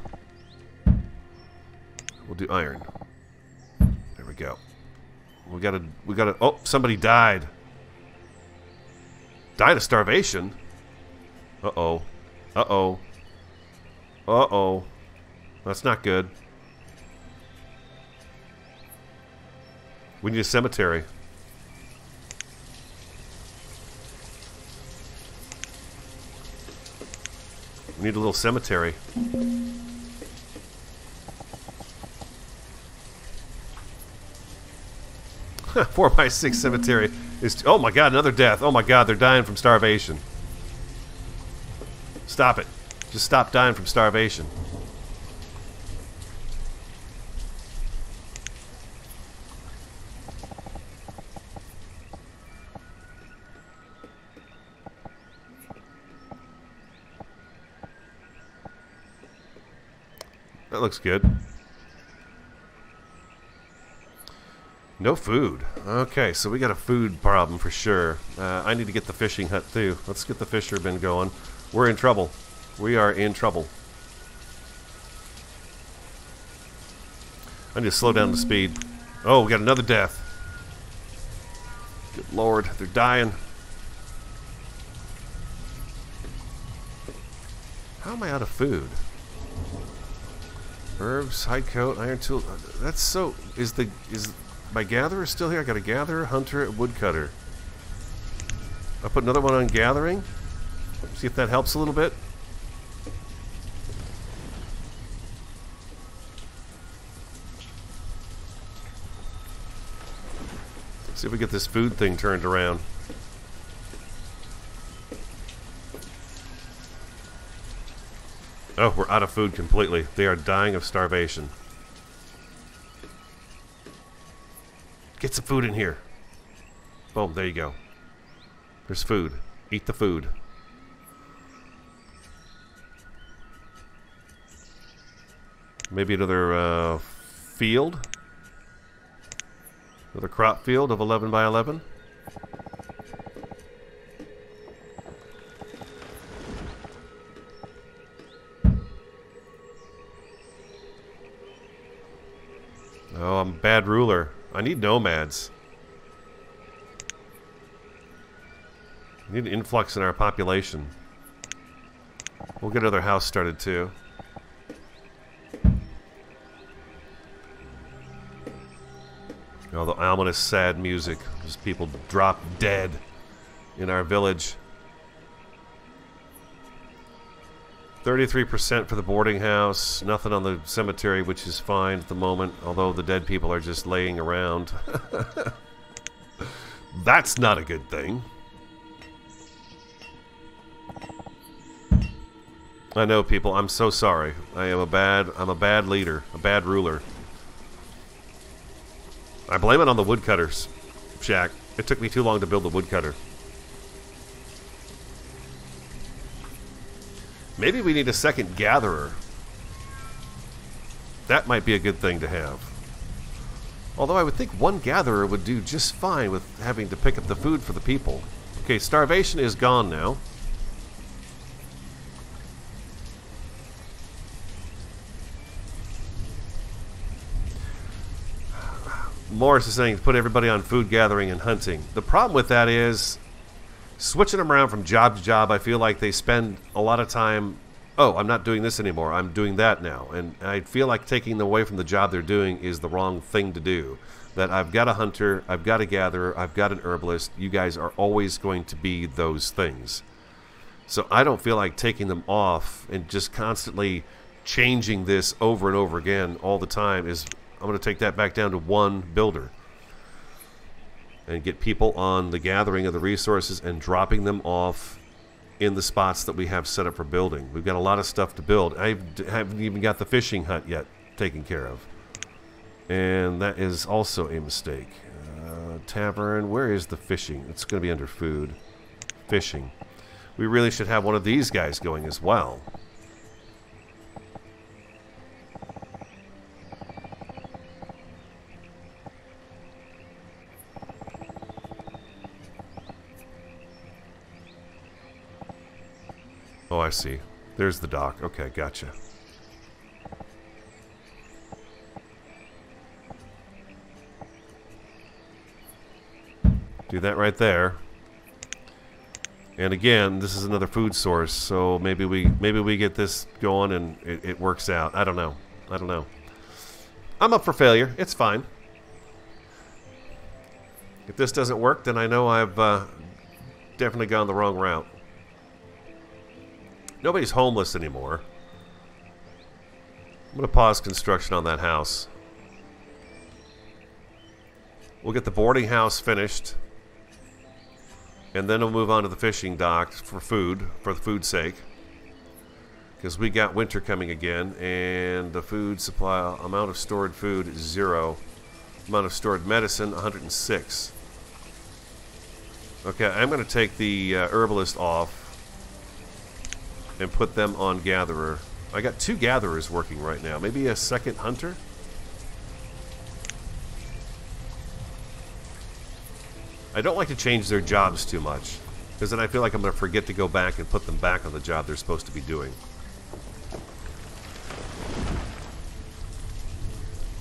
We'll do iron. There we go. We gotta, oh, somebody died. Died of starvation? Uh-oh. Uh-oh. Uh-oh. That's not good. We need a cemetery. We need a little cemetery. 4x6 cemetery is... Oh my god, another death. Oh my god, they're dying from starvation. Stop it. Just stop dying from starvation. That looks good. No food. Okay, so we got a food problem for sure. I need to get the fishing hut too. Let's get the fishermen going. We're in trouble. We are in trouble. I need to slow down the speed. Oh, we got another death. Good lord, they're dying. How am I out of food? Herbs, hide coat, iron tool. That's so... Is my gatherer still here? I got a gatherer, hunter, woodcutter. I'll put another one on gathering. See if that helps a little bit. See if we get this food thing turned around. Oh, we're out of food completely. They are dying of starvation. Get some food in here. Boom, there you go. There's food. Eat the food. Maybe another field. Another crop field of 11 by 11. Oh, I'm a bad ruler. I need nomads. We need an influx in our population. We'll get another house started too. Oh, the ominous, sad music. Just people drop dead in our village. 33% for the boarding house. Nothing on the cemetery, which is fine at the moment. Although the dead people are just laying around. That's not a good thing. I know, people. I'm so sorry. I'm a bad leader, a bad ruler. I blame it on the woodcutters, Shack. It took me too long to build the woodcutter. Maybe we need a second gatherer. That might be a good thing to have. Although I would think one gatherer would do just fine with having to pick up the food for the people. Okay, starvation is gone now. Morris is saying to put everybody on food gathering and hunting. The problem with that is switching them around from job to job. I feel like they spend a lot of time, oh, I'm not doing this anymore, I'm doing that now. And I feel like taking them away from the job they're doing is the wrong thing to do. That I've got a hunter, I've got a gatherer, I've got an herbalist. You guys are always going to be those things. So I don't feel like taking them off and just constantly changing this over and over again all the time is... I'm going to take that back down to one builder and get people on the gathering of the resources and dropping them off in the spots that we have set up for building. We've got a lot of stuff to build. I haven't even got the fishing hut yet taken care of. And that is also a mistake. Tavern, where is the fishing? It's going to be under food. Fishing. We really should have one of these guys going as well. Oh, I see. There's the dock. Okay, gotcha. Do that right there. And again, this is another food source, so maybe we get this going and it works out. I don't know. I don't know. I'm up for failure. It's fine. If this doesn't work, then I know I've definitely gone the wrong route. Nobody's homeless anymore. I'm going to pause construction on that house. We'll get the boarding house finished. And then we'll move on to the fishing dock for food, for the food's sake. Because we got winter coming again, and the food supply, amount of stored food is 0. Amount of stored medicine, 106. Okay, I'm going to take the herbalist off. And put them on gatherer. I got 2 gatherers working right now. Maybe a second hunter? I don't like to change their jobs too much. Because then I feel like I'm going to forget to go back and put them back on the job they're supposed to be doing.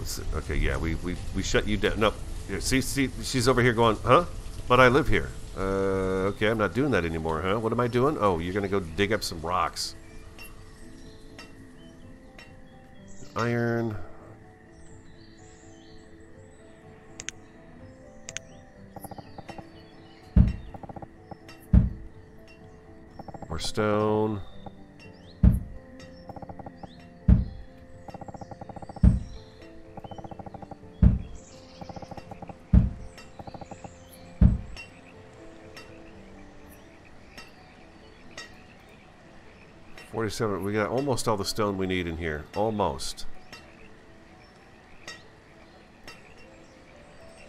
Let's see. Okay, yeah, we shut you down. No, here, see, she's over here going, huh? But I live here. Okay, I'm not doing that anymore, huh? What am I doing? Oh, you're gonna go dig up some rocks. Iron. More stone. We got almost all the stone we need in here. Almost.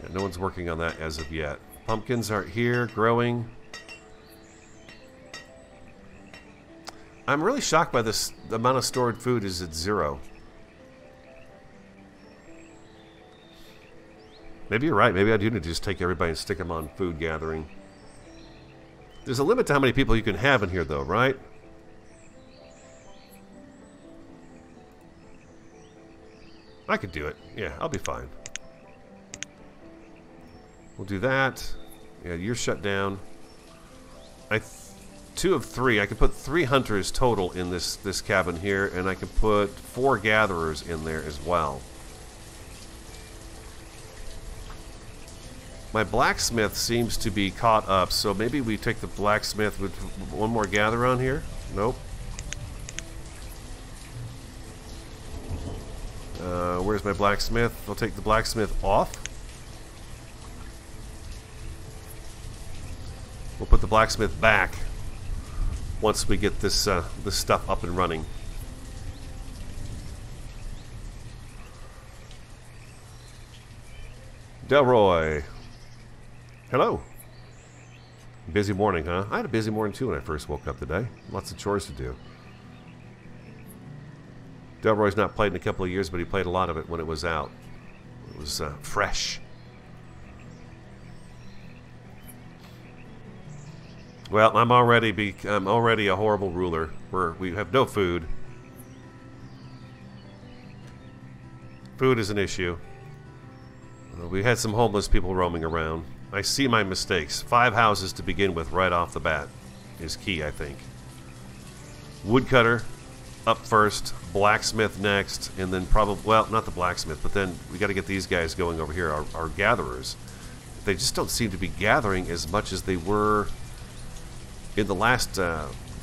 Yeah, no one's working on that as of yet. Pumpkins are here, growing. I'm really shocked by this. The amount of stored food is at 0. Maybe you're right. Maybe I do need to just take everybody and stick them on food gathering. There's a limit to how many people you can have in here, though, right? I could do it. Yeah, I'll be fine. We'll do that. Yeah, you're shut down. 2 of 3. I can put 3 hunters total in this cabin here, and I can put 4 gatherers in there as well. My blacksmith seems to be caught up, so maybe we take the blacksmith with one more gather on here. Nope. Where's my blacksmith? I'll take the blacksmith off. We'll put the blacksmith back once we get this this stuff up and running. Delroy. Hello. Busy morning, huh? I had a busy morning too when I first woke up today. Lots of chores to do. Delroy's not played in a couple of years, but he played a lot of it when it was out. It was fresh. Well, I'm already a horrible ruler. We have no food. Food is an issue. We had some homeless people roaming around. I see my mistakes. 5 houses to begin with right off the bat is key, I think. Woodcutter up first, blacksmith next, and then probably, well, not the blacksmith, but then we got to get these guys going over here, our gatherers. They just don't seem to be gathering as much as they were in the last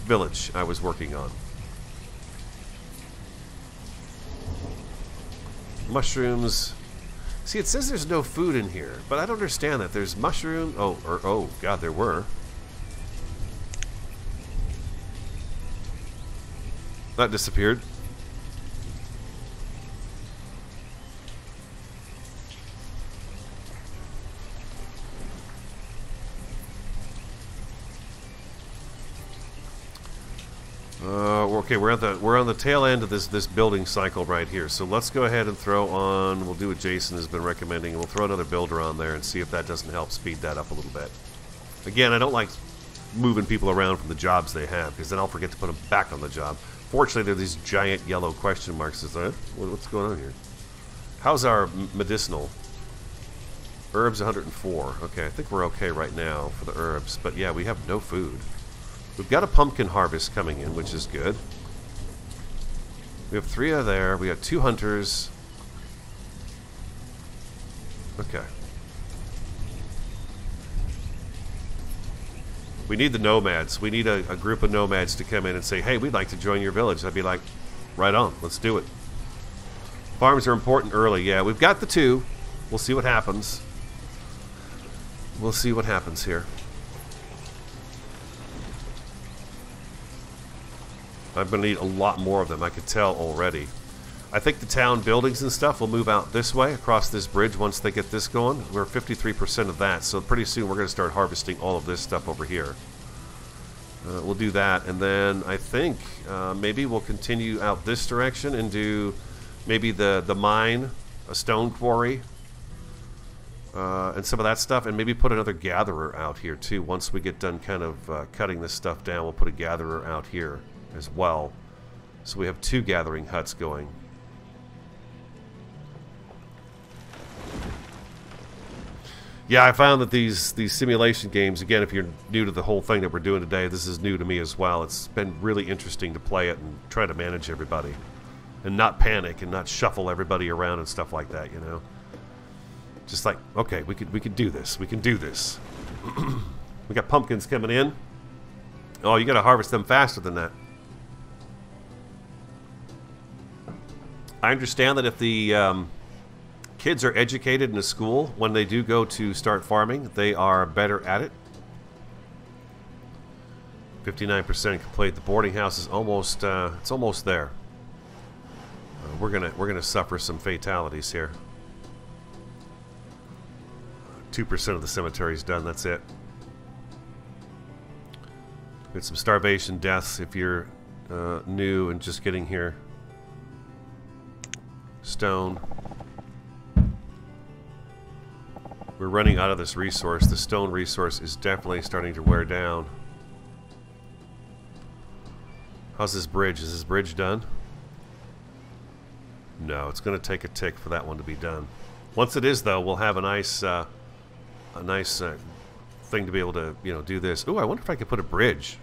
village I was working on. Mushrooms. See, it says there's no food in here, but I don't understand that. There's mushroom. Oh, God, there were. That disappeared. Okay, we're on the tail end of this building cycle right here. So let's go ahead and throw on. We'll do what Jason has been recommending, and we'll throw another builder on there and see if that doesn't help speed that up a little bit. Again, I don't like moving people around from the jobs they have, because then I'll forget to put them back on the job. Fortunately, there are these giant yellow question marks. What's going on here? How's our medicinal? Herbs 104. Okay, I think we're okay right now for the herbs. But yeah, we have no food. We've got a pumpkin harvest coming in, which is good. We have 3 there. We have 2 hunters. Okay. We need the nomads. We need a group of nomads to come in and say, hey, we'd like to join your village. I'd be like, right on, let's do it. Farms are important early. Yeah, we've got the 2. We'll see what happens. We'll see what happens here. I'm going to need a lot more of them. I could tell already. I think the town buildings and stuff will move out this way, across this bridge, once they get this going. We're 53% of that, so pretty soon we're going to start harvesting all of this stuff over here. We'll do that, and then I think maybe we'll continue out this direction and do maybe the mine, a stone quarry, and some of that stuff, and maybe put another gatherer out here too. Once we get done kind of cutting this stuff down, we'll put a gatherer out here as well. So we have 2 gathering huts going. Yeah, I found that these simulation games, again, if you're new to the whole thing that we're doing today, this is new to me as well. It's been really interesting to play it and try to manage everybody. And not panic and not shuffle everybody around and stuff like that, you know. Just like, okay, we could do this. We can do this. We got pumpkins coming in. Oh, you gotta harvest them faster than that. I understand that if the kids are educated in a school, when they do go to start farming, they are better at it. 59% complete. The boarding house is almost it's almost there. We're gonna suffer some fatalities here. 2% of the cemetery is done. That's it. Get some starvation deaths if you're new and just getting here. Stone. We're running out of this resource. The stone resource is definitely starting to wear down. How's this bridge? Is this bridge done? No, it's going to take a tick for that one to be done. Once it is, though, we'll have a nice thing to be able to, you know, do this. Ooh, I wonder if I could put a bridge.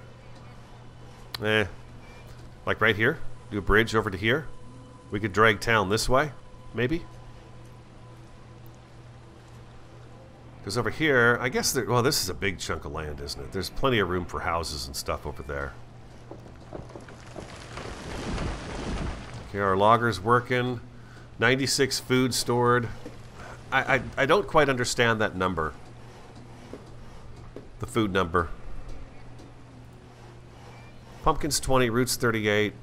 Like right here? Do a bridge over to here? We could drag town this way, maybe? Because over here, I guess, well, this is a big chunk of land, isn't it? There's plenty of room for houses and stuff over there. Okay, our logger's working. 96 food stored. I don't quite understand that number. The food number. Pumpkins 20, roots 38,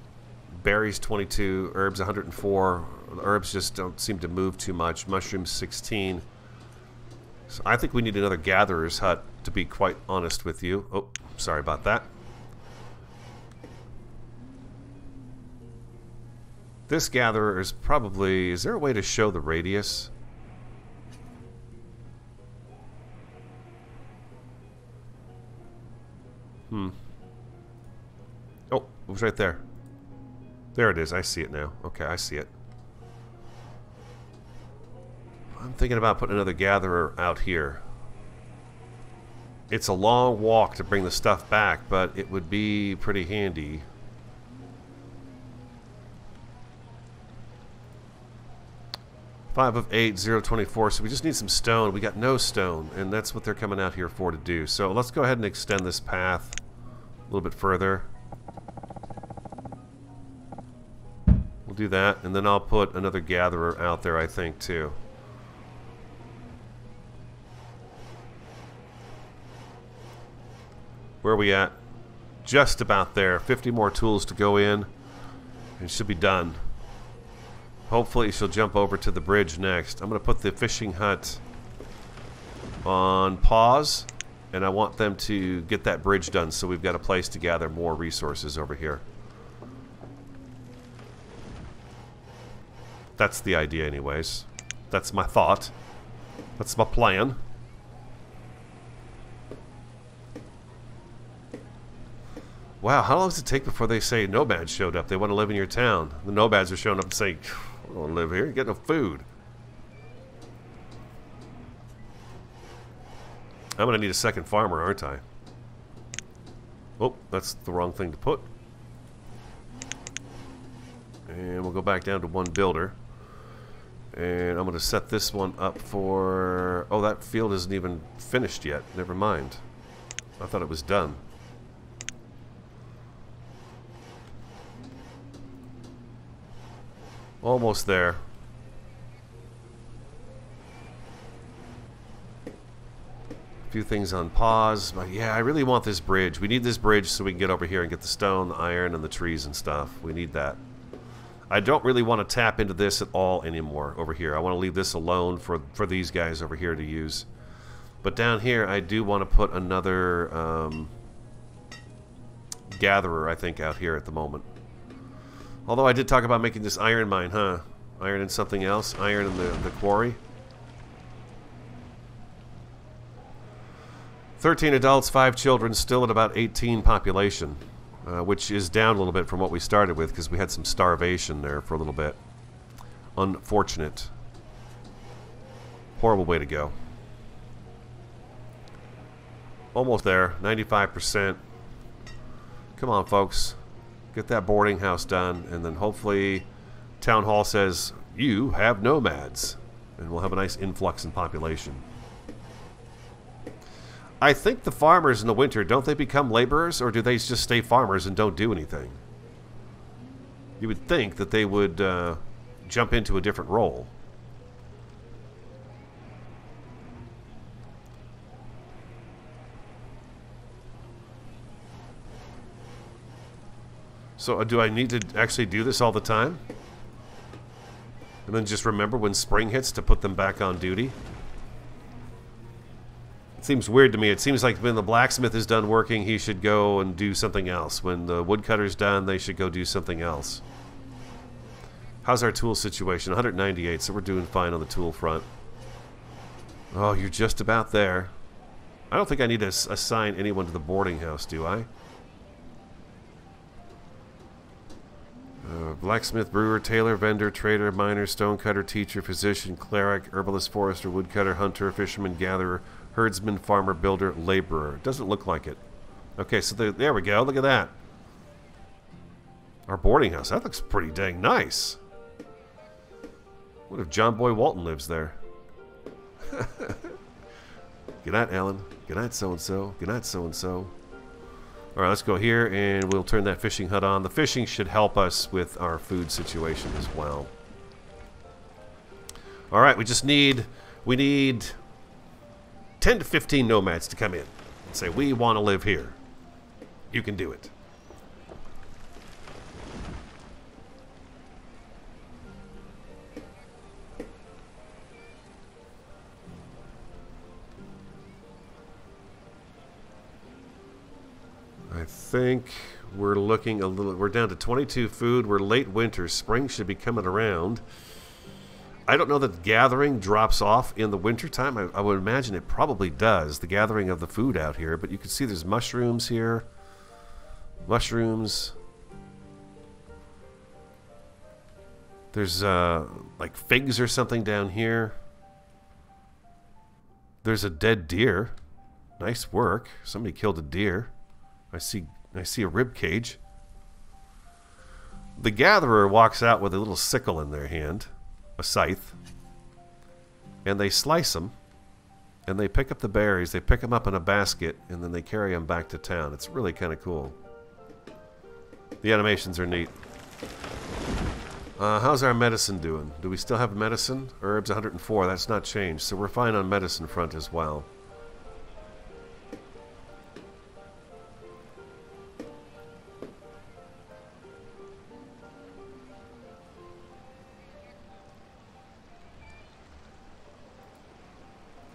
berries 22, herbs 104. The herbs just don't seem to move too much. Mushrooms 16. So I think we need another gatherer's hut, to be quite honest with you. Oh, sorry about that. This gatherer is probably... Is there a way to show the radius? Oh, it was right there. There it is. I see it now. Okay, I see it. I'm thinking about putting another gatherer out here. It's a long walk to bring the stuff back, but it would be pretty handy. Five of 8, 0, 24. So we just need some stone. We got no stone, and that's what they're coming out here for to do. So let's go ahead and extend this path a little bit further. We'll do that, and then I'll put another gatherer out there, I think, too. Where are we at? Just about there. 50 more tools to go in, and it should be done. Hopefully she'll jump over to the bridge next. I'm going to put the fishing hut on pause, and I want them to get that bridge done so we've got a place to gather more resources over here. That's the idea anyways. That's my thought. That's my plan. Wow, how long does it take before they say nomads showed up? They want to live in your town. The nomads are showing up and saying, I don't want to live here. You get no food. I'm going to need a second farmer, aren't I? Oh, that's the wrong thing to put. And we'll go back down to one builder. And I'm going to set this one up for... Oh, that field isn't even finished yet. Never mind. I thought it was done. Almost there. A few things on pause, but yeah, I really want this bridge. We need this bridge so we can get over here and get the stone, the iron, and the trees and stuff. We need that. I don't really want to tap into this at all anymore over here. I want to leave this alone for these guys over here to use. But down here, I do want to put another gatherer, I think, out here at the moment. Although I did talk about making this iron mine, huh? Iron and something else? Iron in the quarry? 13 adults, 5 children, still at about 18 population. Which is down a little bit from what we started with because we had some starvation there for a little bit. Unfortunate. Horrible way to go. Almost there. 95%. Come on, folks. Get that boarding house done, and then hopefully Town Hall says, you have nomads. And we'll have a nice influx in population. I think the farmers in the winter, don't they become laborers, or do they just stay farmers and don't do anything? You would think that they would jump into a different role. So do I need to actually do this all the time? And then just remember when spring hits to put them back on duty? It seems weird to me. It seems like when the blacksmith is done working, he should go and do something else. When the woodcutter's done, they should go do something else. How's our tool situation? 198, so we're doing fine on the tool front. Oh, you're just about there. I don't think I need to assign anyone to the boarding house, do I? Blacksmith, brewer, tailor, vendor, trader, miner, stonecutter, teacher, physician, cleric, herbalist, forester, woodcutter, hunter, fisherman, gatherer, herdsman, farmer, builder, laborer. Doesn't look like it. Okay, so there we go. Look at that. Our boarding house. That looks pretty dang nice. What if John Boy Walton lives there? Good night, Ellen. Good night, so-and-so. Good night, so-and-so. All right, let's go here, and we'll turn that fishing hut on. The fishing should help us with our food situation as well. All right, we need 10 to 15 nomads to come in and say, we want to live here. You can do it. I think we're looking a little... We're down to 22 food. We're late winter. Spring should be coming around. I don't know that gathering drops off in the wintertime. I would imagine it probably does, the gathering of the food out here. But you can see there's mushrooms here. Mushrooms. There's like figs or something down here. There's a dead deer. Nice work. Somebody killed a deer. I see a rib cage. The gatherer walks out with a little sickle in their hand, a scythe, and they slice them, and they pick up the berries. They pick them up in a basket, and then they carry them back to town. It's really kind of cool. The animations are neat. How's our medicine doing? Do we still have medicine? Herbs 104. That's not changed, so we're fine on medicine front as well.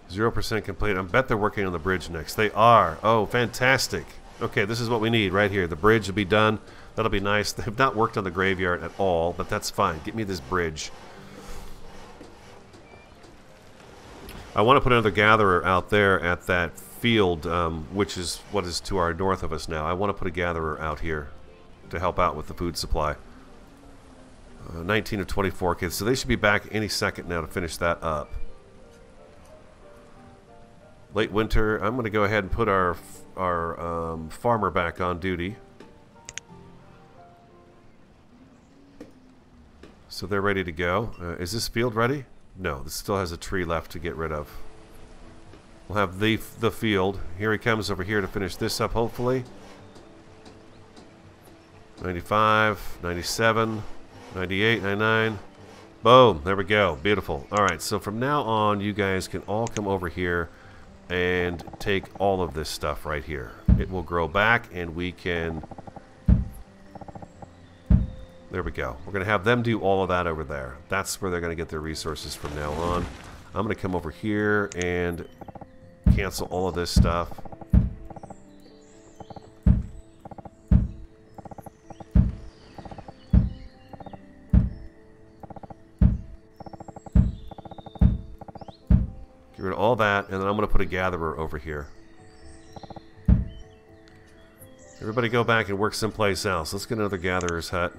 0% complete. I bet they're working on the bridge next. They are. Oh, fantastic. Okay, this is what we need right here. The bridge will be done. That'll be nice. They've not worked on the graveyard at all, but that's fine. Get me this bridge. I want to put another gatherer out there at that field, which is what is to our north of us now. I want to put a gatherer out here to help out with the food supply. 19 of 24 kids. So they should be back any second now to finish that up. Late winter. I'm going to go ahead and put our farmer back on duty. So they're ready to go. Is this field ready? No, this still has a tree left to get rid of. We'll have the field. Here he comes over here to finish this up, hopefully. 95, 97, 98, 99. Boom, there we go. Beautiful. All right, so from now on, you guys can all come over here and take all of this stuff right here. It will grow back, and we can... There we go. We're going to have them do all of that over there. That's where they're going to get their resources from now on. I'm going to come over here and cancel all of this stuff. Get rid of all that, and then I'm going to put a gatherer over here. Everybody go back and work someplace else. Let's get another gatherer's hut.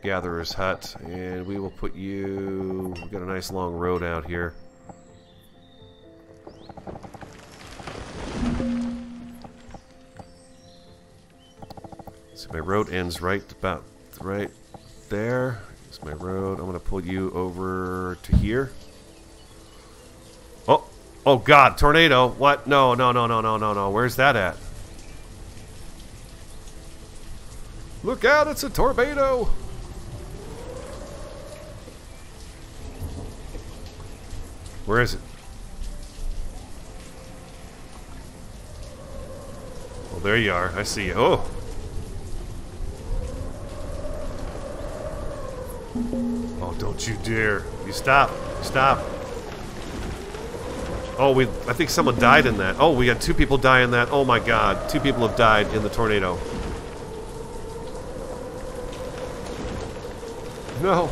Gatherer's hut, and we will put you... We've got a nice long road out here. So my road ends right about right there. It's my road. I'm going to pull you over to here. Oh! Oh God! Tornado! What? No, no, no, no, no, no, no. Where's that at? Look out! It's a tornado! Where is it? Well, there you are. I see you. Oh! Oh, don't you dare. You stop. Stop. Oh, I think someone died in that. Oh, we got 2 people die in that. Oh my God. 2 people have died in the tornado. No.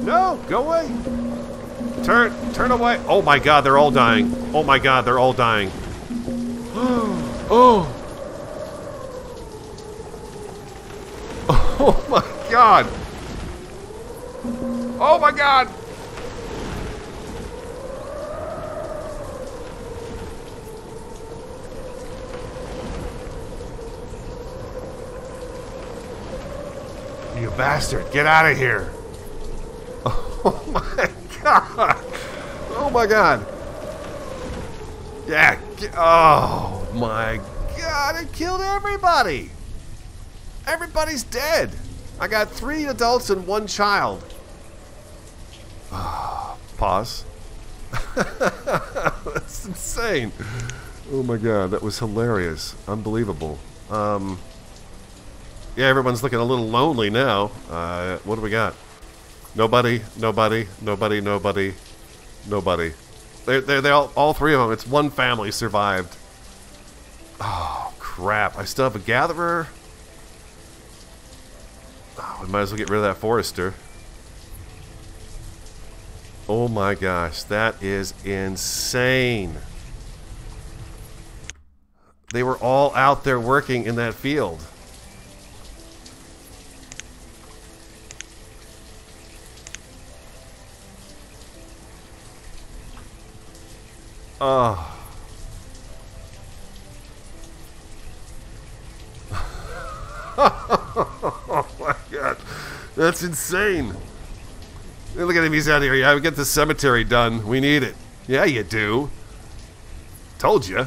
No! Go away! Turn away! Oh my God, they're all dying. Oh my God, they're all dying. Oh! Oh my God! Oh my God! You bastard! Get out of here! Oh my God! Oh my God! Yeah. Oh, my God. It killed everybody. Everybody's dead. I got 3 adults and 1 child. Pause. That's insane. Oh my God, that was hilarious. Unbelievable. Yeah, everyone's looking a little lonely now. What do we got? Nobody. They all 3 of them. It's 1 family survived. Oh, crap. I still have a gatherer. Oh, we might as well get rid of that forester. Oh my gosh, that is insane. They were all out there working in that field. Oh. Oh my God, that's insane. Hey, look at him, he's out here. Yeah, we get the cemetery done. We need it. Yeah, you do. Told you.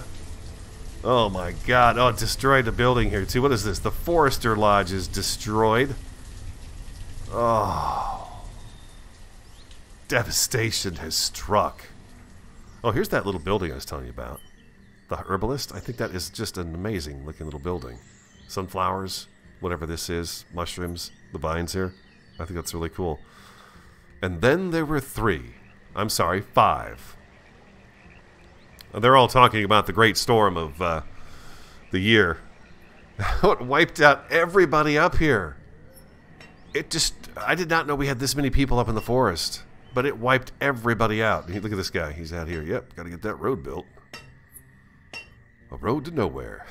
Oh my God. Oh, it destroyed the building here too. What is this? The Forester Lodge is destroyed. Oh. Devastation has struck. Oh, here's that little building I was telling you about. The Herbalist. I think that is just an amazing looking little building. Sunflowers, whatever this is, mushrooms, the vines here. I think that's really cool. And then there were 5. They're all talking about the great storm of the year. It wiped out everybody up here. I did not know we had this many people up in the forest. But it wiped everybody out. Look at this guy. He's out here. Yep, got to get that road built. A road to nowhere.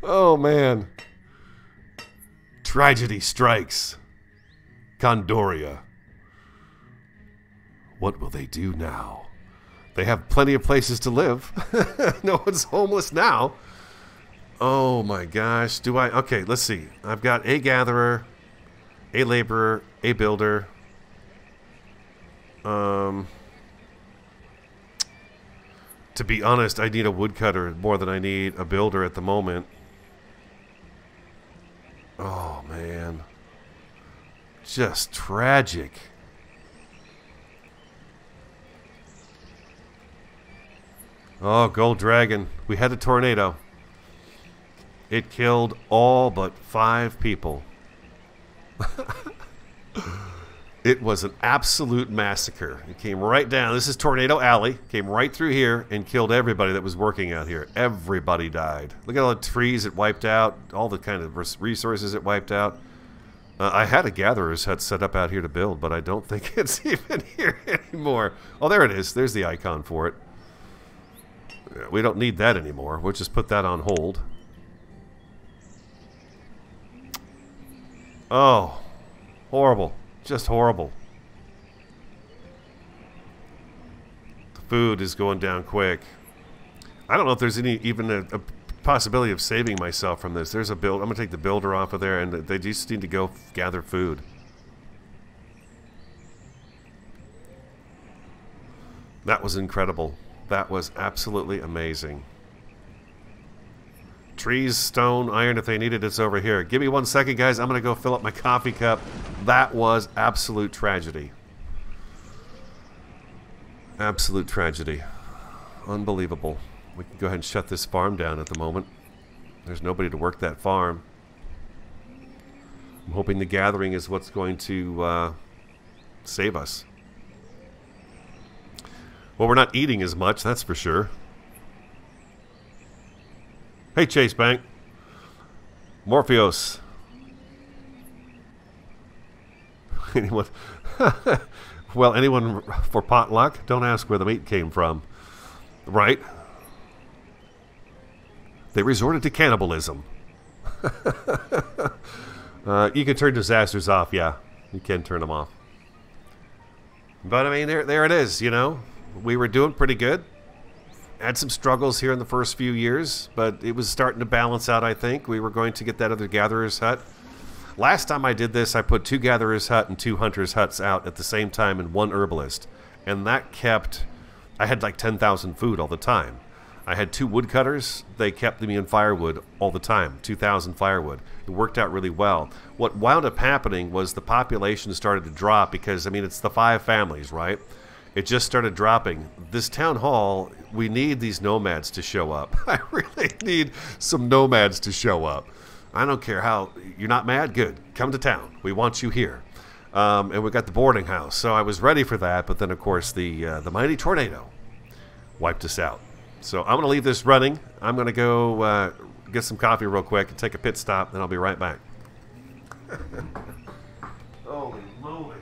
Oh, man. Tragedy strikes. Condoria. What will they do now? They have plenty of places to live. No one's homeless now. Oh my gosh. Okay, let's see. I've got a gatherer, a laborer, a builder. To be honest, I need a woodcutter more than I need a builder at the moment. Oh man. Just tragic. Oh, Gold Dragon. We had a tornado. It killed all but 5 people. It was an absolute massacre. It came right down. This is Tornado Alley. Came right through here and killed everybody that was working out here. Everybody died. Look at all the trees it wiped out. All the kind of resources it wiped out. I had a gatherer's hut set up out here to build, but I don't think it's even here anymore. Oh, there it is. There's the icon for it. We don't need that anymore. We'll just put that on hold. Oh, horrible. Just horrible. The food is going down quick. I don't know if there's even a possibility of saving myself from this. There's a build. I'm going to take the builder off of there, and they just need to go gather food. That was incredible. That was absolutely amazing. Trees, stone, iron, if they need it, it's over here. Give me 1 second, guys. I'm going to go fill up my coffee cup. That was absolute tragedy. Absolute tragedy. Unbelievable. We can go ahead and shut this farm down at the moment. There's nobody to work that farm. I'm hoping the gathering is what's going to save us. Well, we're not eating as much, that's for sure. Hey, Chase Bank. Morpheus. Anyone? Well, anyone for potluck? Don't ask where the meat came from. Right? They resorted to cannibalism. You can turn disasters off, yeah. You can turn them off. But, I mean, there it is, you know. We were doing pretty good. Had some struggles here in the first few years, but it was starting to balance out, I think. We were going to get that other gatherer's hut. Last time I did this, I put 2 gatherer's hut and 2 hunter's huts out at the same time in 1 herbalist. And that kept I had like 10,000 food all the time. I had 2 woodcutters. They kept me in firewood all the time, 2,000 firewood. It worked out really well. What wound up happening was the population started to drop because, I mean, it's the 5 families, right? It just started dropping. This town hall, we need these nomads to show up. I really need some nomads to show up. I don't care how, you're not mad? Good. Come to town. We want you here. And we got the boarding house. So I was ready for that, but then, of course, the mighty tornado wiped us out. So I'm going to leave this running. I'm going to go get some coffee real quick and take a pit stop, then I'll be right back. Holy moly.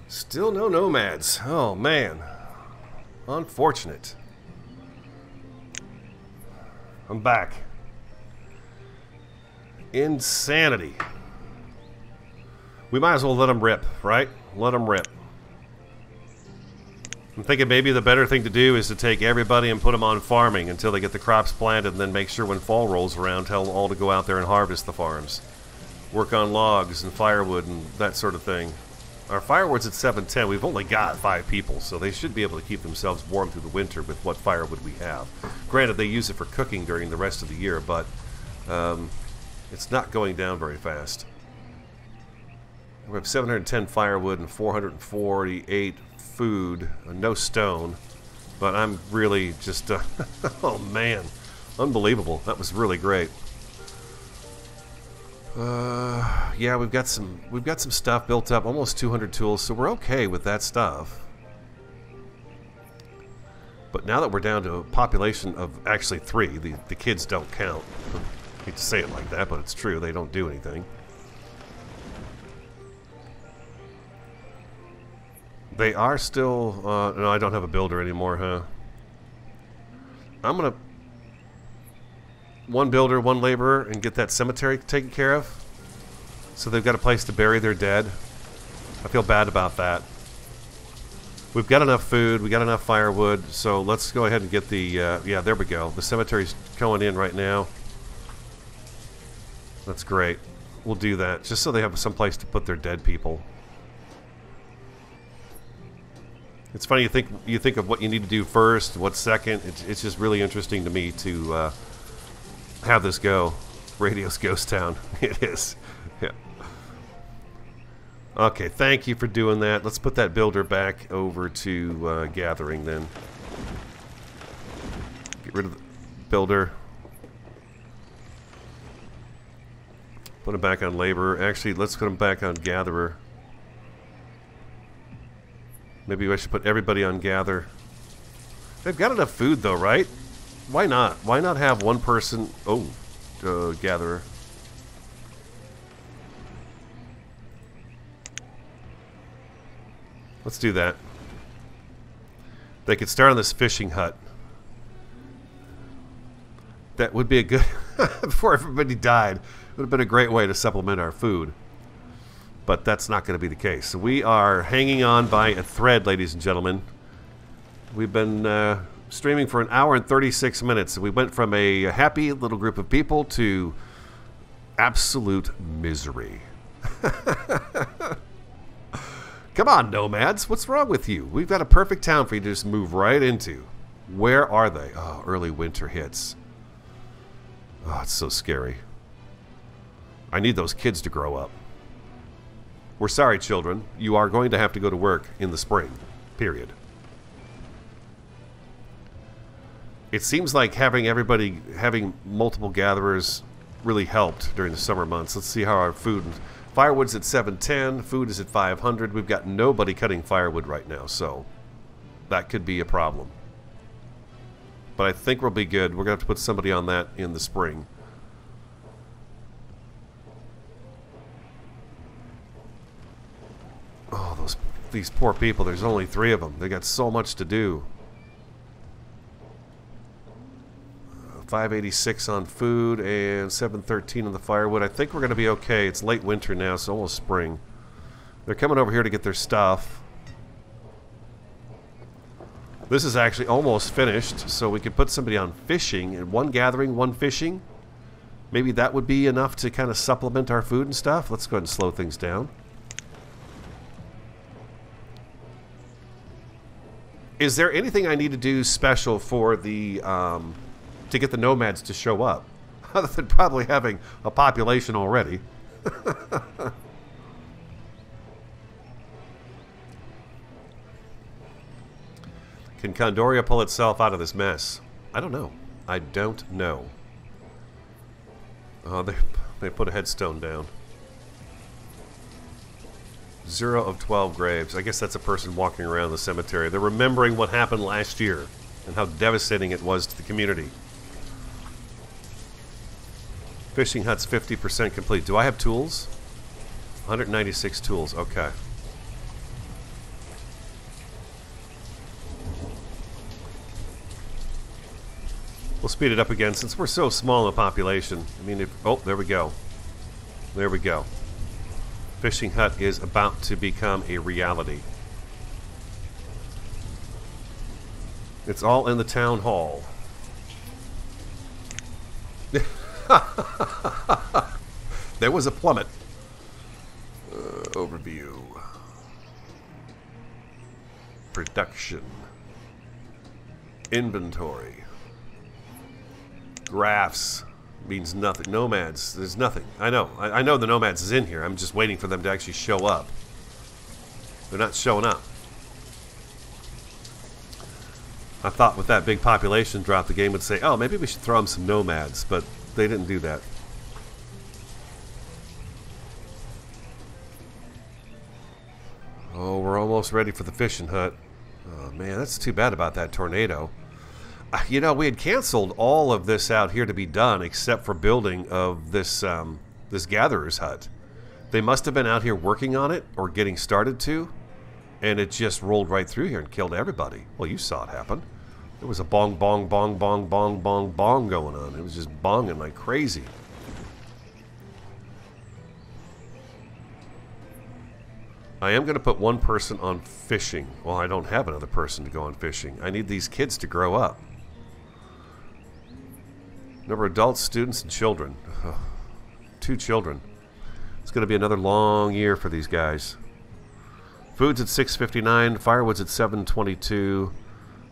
Still no nomads. Oh, man. Unfortunate. I'm back. Insanity. We might as well let them rip, right? Let them rip. I'm thinking maybe the better thing to do is to take everybody and put them on farming until they get the crops planted, and then make sure when fall rolls around, tell them all to go out there and harvest the farms. Work on logs and firewood and that sort of thing. Our firewood's at 710. We've only got 5 people, so they should be able to keep themselves warm through the winter with what firewood we have. Granted, they use it for cooking during the rest of the year, but it's not going down very fast. We have 710 firewood and 448 food, no stone, but I'm really just, oh man, unbelievable. That was really great. Yeah, we've got some stuff built up, almost 200 tools, so we're okay with that stuff. But now that we're down to a population of actually 3, the kids don't count. I hate to say it like that, but it's true. They don't do anything. They are still... no, I don't have a builder anymore, huh? I'm gonna... 1 builder, 1 laborer, and get that cemetery taken care of. So they've got a place to bury their dead. I feel bad about that. We've got enough food, we got enough firewood, so let's go ahead and get the, yeah, there we go. The cemetery's going in right now. That's great. We'll do that, just so they have some place to put their dead people. It's funny, you think of what you need to do first, what's second. It's just really interesting to me to have this go. Radio's Ghost Town. It is. Yeah. Okay, thank you for doing that. Let's put that builder back over to gathering then. Get rid of the builder. Put him back on labor. Actually, let's put him back on gatherer. Maybe I should put everybody on gather. They've got enough food though, right? Why not? Why not have one person... Oh, gatherer. Let's do that. They could start on this fishing hut. That would be a good... Before everybody died, it would have been a great way to supplement our food. But that's not going to be the case. So we are hanging on by a thread, ladies and gentlemen. We've been streaming for an hour and 36 minutes. We went from a happy little group of people to absolute misery. Come on, nomads. What's wrong with you? We've got a perfect town for you to just move right into. Where are they? Oh, early winter hits. Oh, it's so scary. I need those kids to grow up. We're sorry, children. You are going to have to go to work in the spring. Period. It seems like having multiple gatherers really helped during the summer months. Let's see how our food... Firewood's at 710, food is at 500. We've got nobody cutting firewood right now, so that could be a problem. But I think we'll be good. We're going to have to put somebody on that in the spring. Oh, these poor people. There's only 3 of them. They got so much to do. 586 on food and 713 on the firewood. I think we're going to be okay. It's late winter now, so almost spring. They're coming over here to get their stuff. This is actually almost finished, so we could put somebody on fishing, and 1 gathering, 1 fishing. Maybe that would be enough to kind of supplement our food and stuff. Let's go ahead and slow things down. Is there anything I need to do special for the... to get the nomads to show up, other than probably having a population already? Can Condoria pull itself out of this mess? I don't know. I don't know. Oh, they put a headstone down. 0 of 12 graves. I guess that's a person walking around the cemetery. They're remembering what happened last year and how devastating it was to the community. Fishing hut's 50% complete. Do I have tools? 196 tools. Okay. We'll speed it up again since we're so small in population. I mean, oh, there we go. There we go. Fishing hut is about to become a reality. It's all in the town hall. There was a plummet. Overview. Production. Inventory. Graphs. Means nothing. Nomads. There's nothing. I know. I know the nomads is in here. I'm just waiting for them to actually show up. They're not showing up. I thought with that big population drop, the game would say, oh, maybe we should throw them some nomads, but they didn't do that. Oh, we're almost ready for the fishing hut. Oh, man, that's too bad about that tornado. You know, we had canceled all of this out here to be done except for building of this this gatherer's hut. They must have been out here working on it or getting started to, and it just rolled right through here and killed everybody. Well, you saw it happen. There was a bong, bong, bong, bong, bong, bong, bong going on. It was just bonging like crazy. I am going to put one person on fishing. Well, I don't have another person to go on fishing. I need these kids to grow up. Number of adults, students, and children. 2 children. It's going to be another long year for these guys. Food's at 659, firewood's at 722,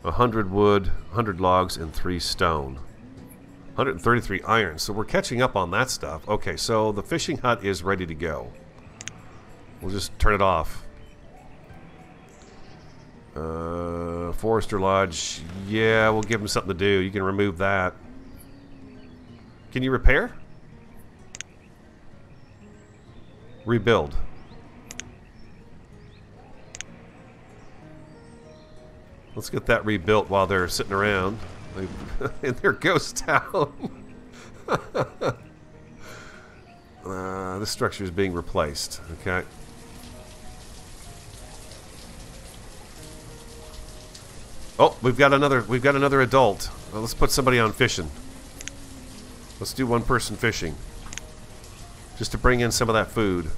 100 wood, 100 logs, and 3 stone. 133 iron, so we're catching up on that stuff. Okay, so the fishing hut is ready to go. We'll just turn it off. Forester Lodge, yeah, we'll give him something to do. You can remove that. Can you repair? Rebuild. Let's get that rebuilt while they're sitting around in their ghost town. This structure is being replaced. Okay. Oh, we've got another adult. Well, let's put somebody on fishing. Let's do one person fishing, just to bring in some of that food.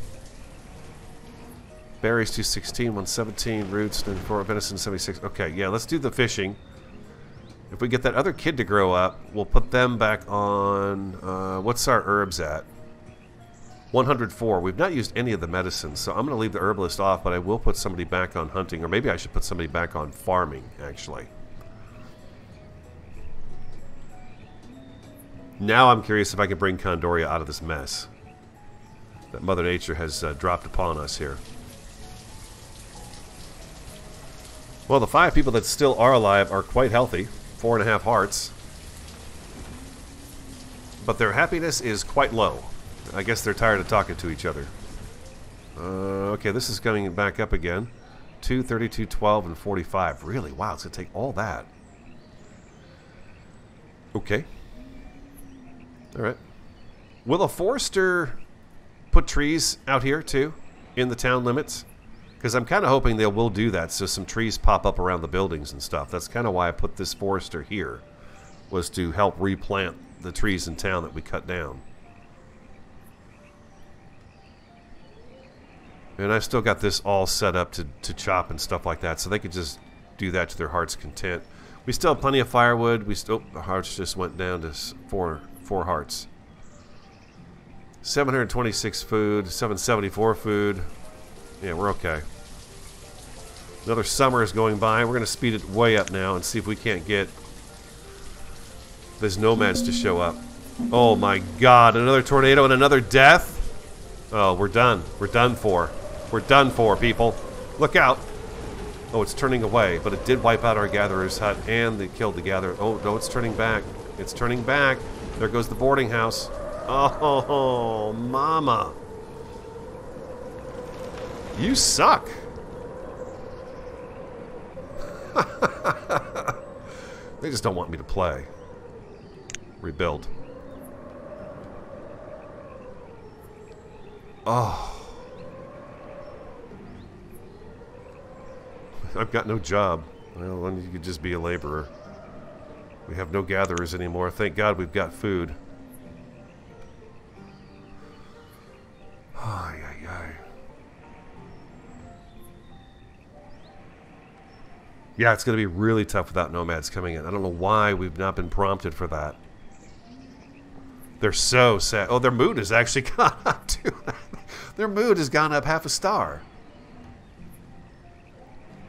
Berries 216, 117, roots 94, venison 76. Okay, yeah, let's do the fishing. If we get that other kid to grow up, we'll put them back on. What's our herbs at? 104. We've not used any of the medicines, so I'm going to leave the herbalist off, but I will put somebody back on hunting, or maybe I should put somebody back on farming, actually. Now I'm curious if I can bring Condoria out of this mess that Mother Nature has dropped upon us here. Well, the 5 people that still are alive are quite healthy. 4.5 hearts. But their happiness is quite low. I guess they're tired of talking to each other. Okay, this is coming back up again. 2, 32, 12, and 45. Really? Wow, it's going to take all that. Okay. Alright. Will a forester put trees out here, too? In the town limits? Because I'm kind of hoping they will do that, so some trees pop up around the buildings and stuff. That's kind of why I put this forester here, was to help replant the trees in town that we cut down. And I've still got this all set up to chop and stuff like that, so they could just do that to their heart's content. We still have plenty of firewood. We still, the hearts just went down to four hearts. 726 food, 774 food. Yeah, we're okay. Another summer is going by. We're going to speed it way up now and see if we can't get these nomads to show up. Oh my god, another tornado and another death? Oh, we're done. We're done for. We're done for, people. Look out. Oh, it's turning away, but it did wipe out our gatherer's hut and they killed the gatherer. Oh, no, it's turning back. It's turning back. There goes the boarding house. Oh, mama. You suck. They just don't want me to play. Rebuild. Oh. I've got no job. Well, then you could just be a laborer. We have no gatherers anymore. Thank God we've got food. Ay, ay, ay. Yeah, it's going to be really tough without nomads coming in. I don't know why we've not been prompted for that. They're so sad. Oh, their mood has actually gone up too. Their mood has gone up half a star.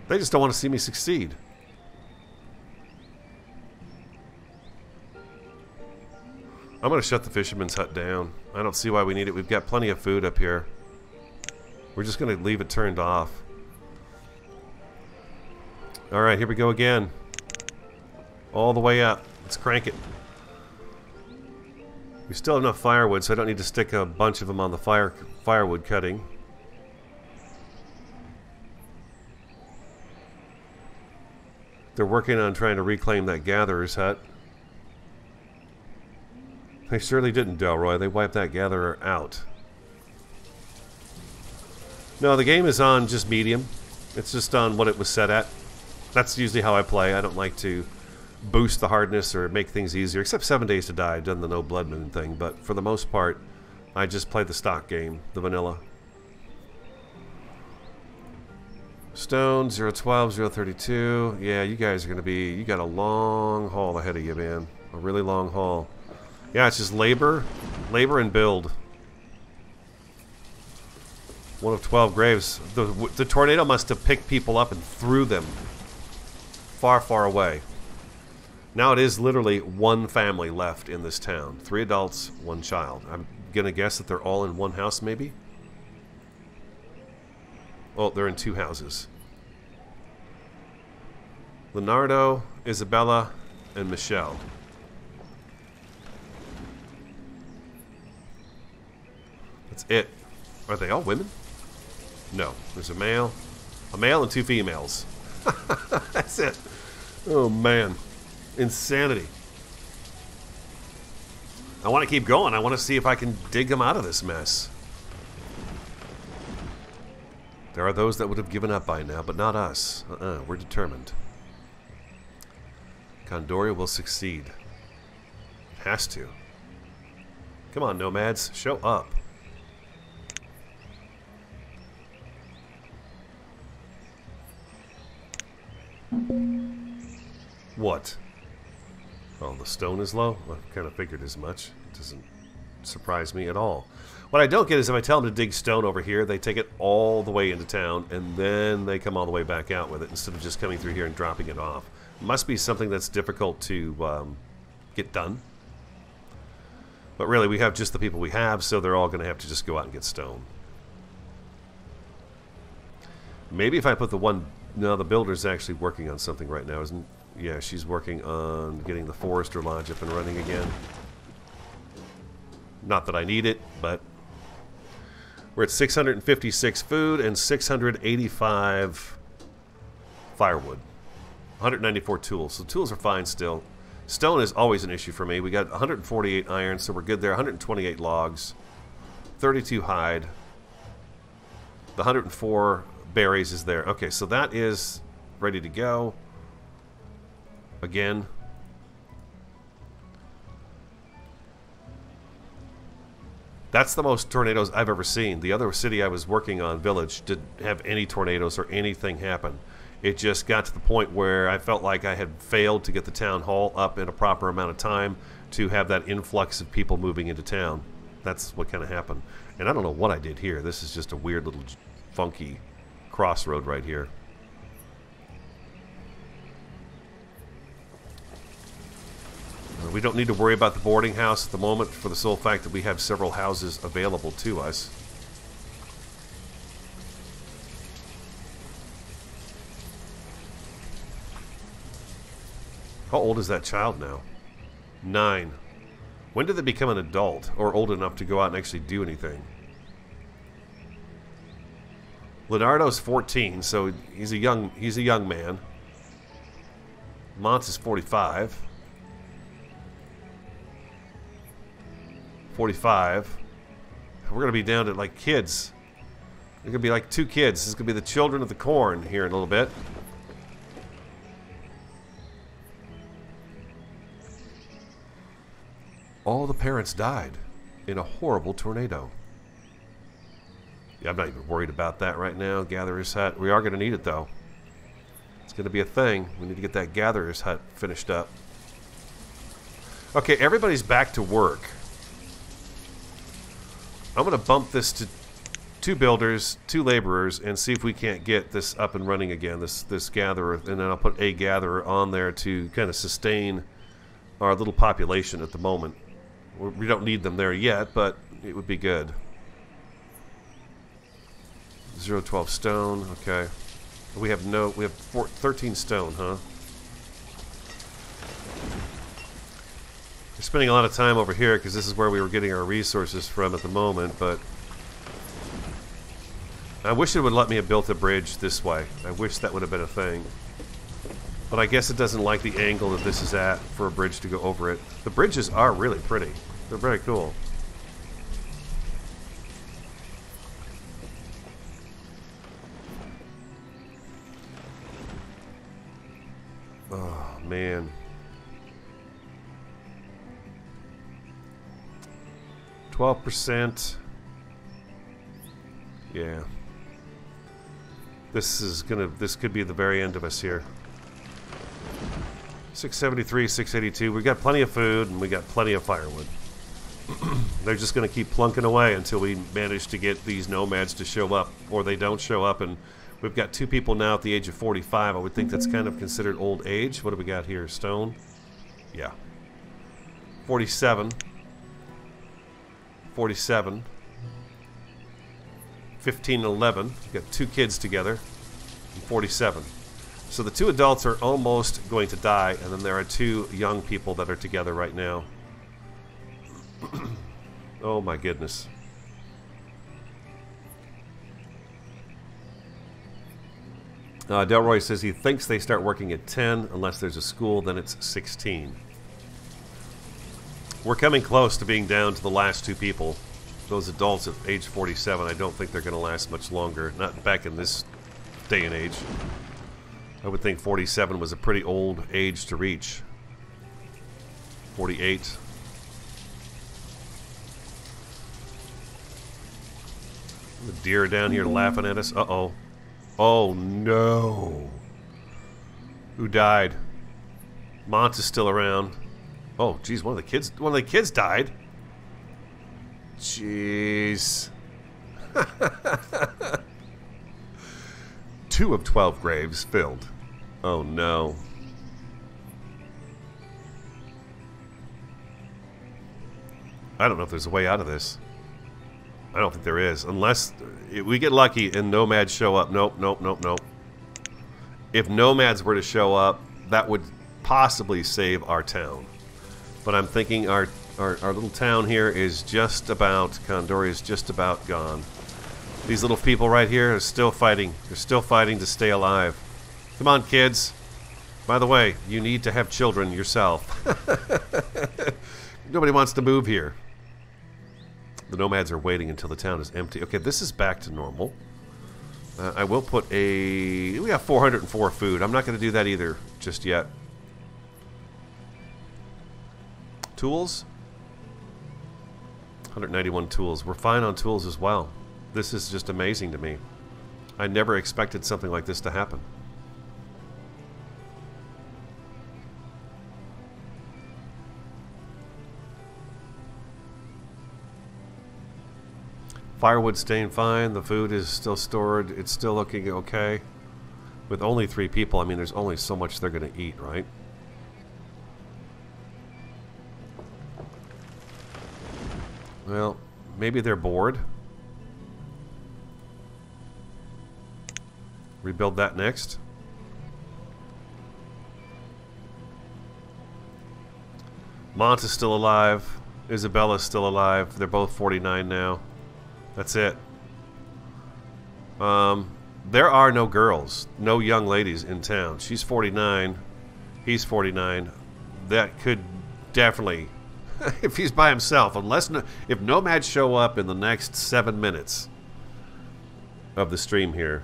They just don't want to see me succeed. I'm going to shut the fisherman's hut down. I don't see why we need it. We've got plenty of food up here. We're just going to leave it turned off. Alright, here we go again. All the way up. Let's crank it. We still have enough firewood, so I don't need to stick a bunch of them on the firewood cutting. They're working on trying to reclaim that gatherer's hut. They surely didn't, Delroy. They wiped that gatherer out. No, the game is on just medium. It's just on what it was set at. That's usually how I play. I don't like to boost the hardness or make things easier, except 7 Days to Die. I've done the no blood moon thing, but for the most part, I just play the stock game, the vanilla. Stone, 012, 032. Yeah, you guys are going to be... You got a long haul ahead of you, man. A really long haul. Yeah, it's just labor. Labor and build. One of 12 graves. The tornado must have picked people up and threw them far, far away. Now it is literally one family left in this town. 3 adults, 1 child. I'm going to guess that they're all in one house, maybe? Oh, they're in 2 houses. Leonardo, Isabella, and Michelle. That's it. Are they all women? No. There's a male and 2 females. That's it. Oh, man. Insanity. I want to keep going. I want to see if I can dig them out of this mess. There are those that would have given up by now, but not us. We're determined. Condoria will succeed. It has to. Come on, nomads. Show up. What? Oh, the stone is low? I kind of figured as much. It doesn't surprise me at all. What I don't get is if I tell them to dig stone over here, they take it all the way into town, and then they come all the way back out with it instead of just coming through here and dropping it off. It must be something that's difficult to get done. But really, we have just the people we have, so they're all going to have to just go out and get stone. Maybe if I put the one... No, the builder's actually working on something right now, isn't... Yeah, she's working on getting the Forester Lodge up and running again. Not that I need it, but... We're at 656 food and 685 firewood. 194 tools. So tools are fine still. Stone is always an issue for me. We got 148 iron, so we're good there. 128 logs. 32 hide. The 104 berries is there. Okay, so that is ready to go. Again. That's the most tornadoes I've ever seen. The other city I was working on, Village, didn't have any tornadoes or anything happen. It just got to the point where I felt like I had failed to get the town hall up in a proper amount of time to have that influx of people moving into town. That's what kind of happened. And I don't know what I did here. This is just a weird little funky crossroad right here. We don't need to worry about the boarding house at the moment for the sole fact that we have several houses available to us. How old is that child now? 9. When did they become an adult or old enough to go out and actually do anything? Leonardo's 14, so he's a young man. Mont is 45. 45. We're going to be down to like kids. They're going to be like 2 kids. This is going to be the children of the corn here in a little bit. All the parents died in a horrible tornado. Yeah, I'm not even worried about that right now. Gatherer's Hut. We are going to need it, though. It's going to be a thing. We need to get that Gatherer's Hut finished up. Okay, everybody's back to work. I'm going to bump this to 2 builders, 2 laborers, and see if we can't get this up and running again, this gatherer. And then I'll put a gatherer on there to kind of sustain our little population at the moment. We don't need them there yet, but it would be good. 012 stone, okay. We have 13 stone, huh? We're spending a lot of time over here because this is where we were getting our resources from at the moment, but I wish it would let me have built a bridge this way. I wish that would have been a thing. But I guess it doesn't like the angle that this is at for a bridge to go over it. The bridges are really pretty. They're very cool. Oh, man. 12%. Yeah. This could be the very end of us here. 673, 682. We got plenty of food and we got plenty of firewood. They're just going to keep plunking away until we manage to get these nomads to show up, or they don't show up. And we've got 2 people now at the age of 45. I would think that's kind of considered old age. What do we got here? Stone? Yeah. 47. 47. 15 and 11. We've got 2 kids together. And 47. So the 2 adults are almost going to die, and then there are 2 young people that are together right now. Oh my goodness. Delroy says he thinks they start working at 10 unless there's a school, then it's 16. We're coming close to being down to the last 2 people. Those adults at age 47, I don't think they're going to last much longer. Not back in this day and age. I would think 47 was a pretty old age to reach. 48. The deer down here laughing at us. Uh-oh. Oh, no. Who died? Mont is still around. Oh, geez, one of the kids died. Jeez. 2 of 12 graves filled. Oh, no. I don't know if there's a way out of this. I don't think there is. Unless we get lucky and nomads show up. Nope, nope, nope, nope. If nomads were to show up, that would possibly save our town. But I'm thinking our little town here is just about, Condori is just about gone. These little people right here are still fighting. They're still fighting to stay alive. Come on, kids. By the way, you need to have children yourself. Nobody wants to move here. The nomads are waiting until the town is empty. Okay, this is back to normal. I will put a... We got 404 food. I'm not going to do that either just yet. Tools? 191 tools. We're fine on tools as well. This is just amazing to me. I never expected something like this to happen. Firewood's staying fine. The food is still stored. It's still looking okay. With only 3 people, I mean, there's only so much they're going to eat, right? Well, maybe they're bored. Rebuild that next. Mont is still alive. Isabella's still alive. They're both 49 now. That's it. There are no girls, no young ladies in town. She's 49. He's 49. That could definitely, if he's by himself, if nomads show up in the next 7 minutes of the stream here.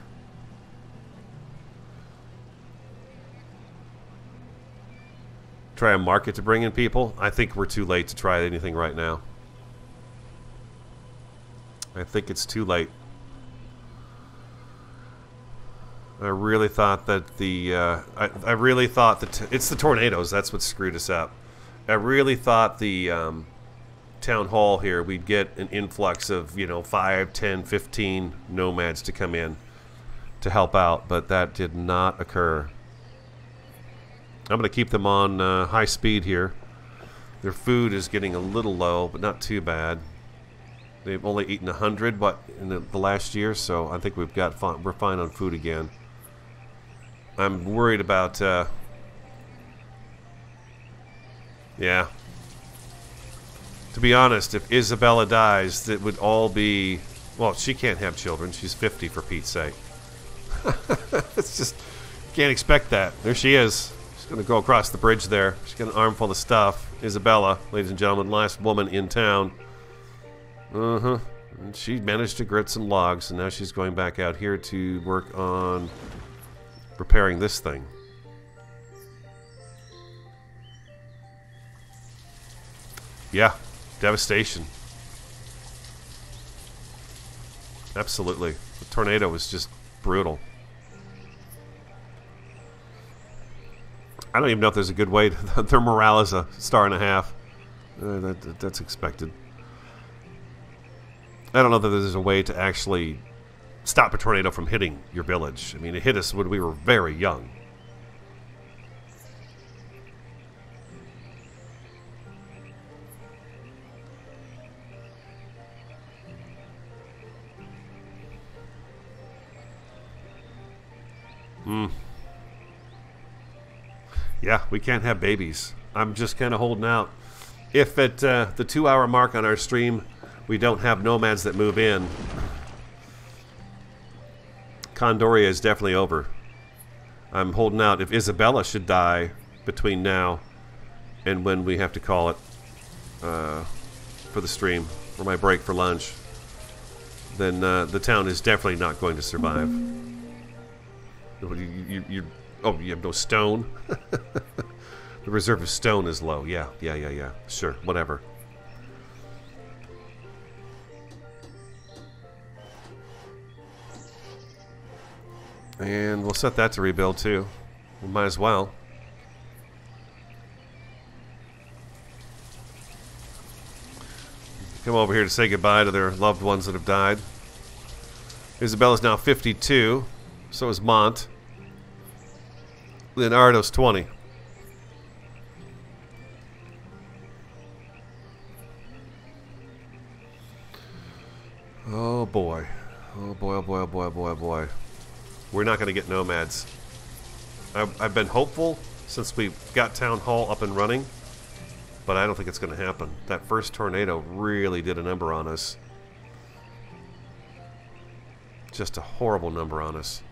Try a market to bring in people. I think we're too late to try anything right now. I think it's too late. I really thought that the I really thought that it's the tornadoes. That's what screwed us up. I really thought the town hall here we'd get an influx of 5, 10, 15 nomads to come in to help out, but that did not occur. I'm going to keep them on high speed here. Their food is getting a little low, but not too bad. They've only eaten 100, in the last year, so I think we're fine on food again. I'm worried about, yeah. To be honest, if Isabella dies, it would all be, well, she can't have children. She's 50 for Pete's sake. It's just, can't expect that. There she is. She's going to go across the bridge there. She's got an armful of stuff. Isabella, ladies and gentlemen, last woman in town. And she managed to grit some logs, and now she's going back out here to work on repairing this thing. Yeah, devastation. Absolutely. The tornado was just brutal. I don't even know if there's a good way to... Their morale is a star and a half. That's expected. I don't know that there's a way to actually stop a tornado from hitting your village. I mean, it hit us when we were very young. Yeah, we can't have babies. I'm just kind of holding out. If at the 2-hour mark on our stream we don't have nomads that move in, Condoria is definitely over. I'm holding out. If Isabella should die between now and when we have to call it for the stream, for my break for lunch, then the town is definitely not going to survive. Oh, you have no stone? The reserve of stone is low. Yeah. Sure, whatever. And we'll set that to rebuild too. We might as well. Come over here to say goodbye to their loved ones that have died. Isabella's now 52. So is Mont. Leonardo's 20. Oh boy. Oh boy, oh boy, oh boy, oh boy, oh boy. We're not going to get nomads. I've been hopeful since we got Town Hall up and running, but I don't think it's going to happen. That first tornado really did a number on us. Just a horrible number on us.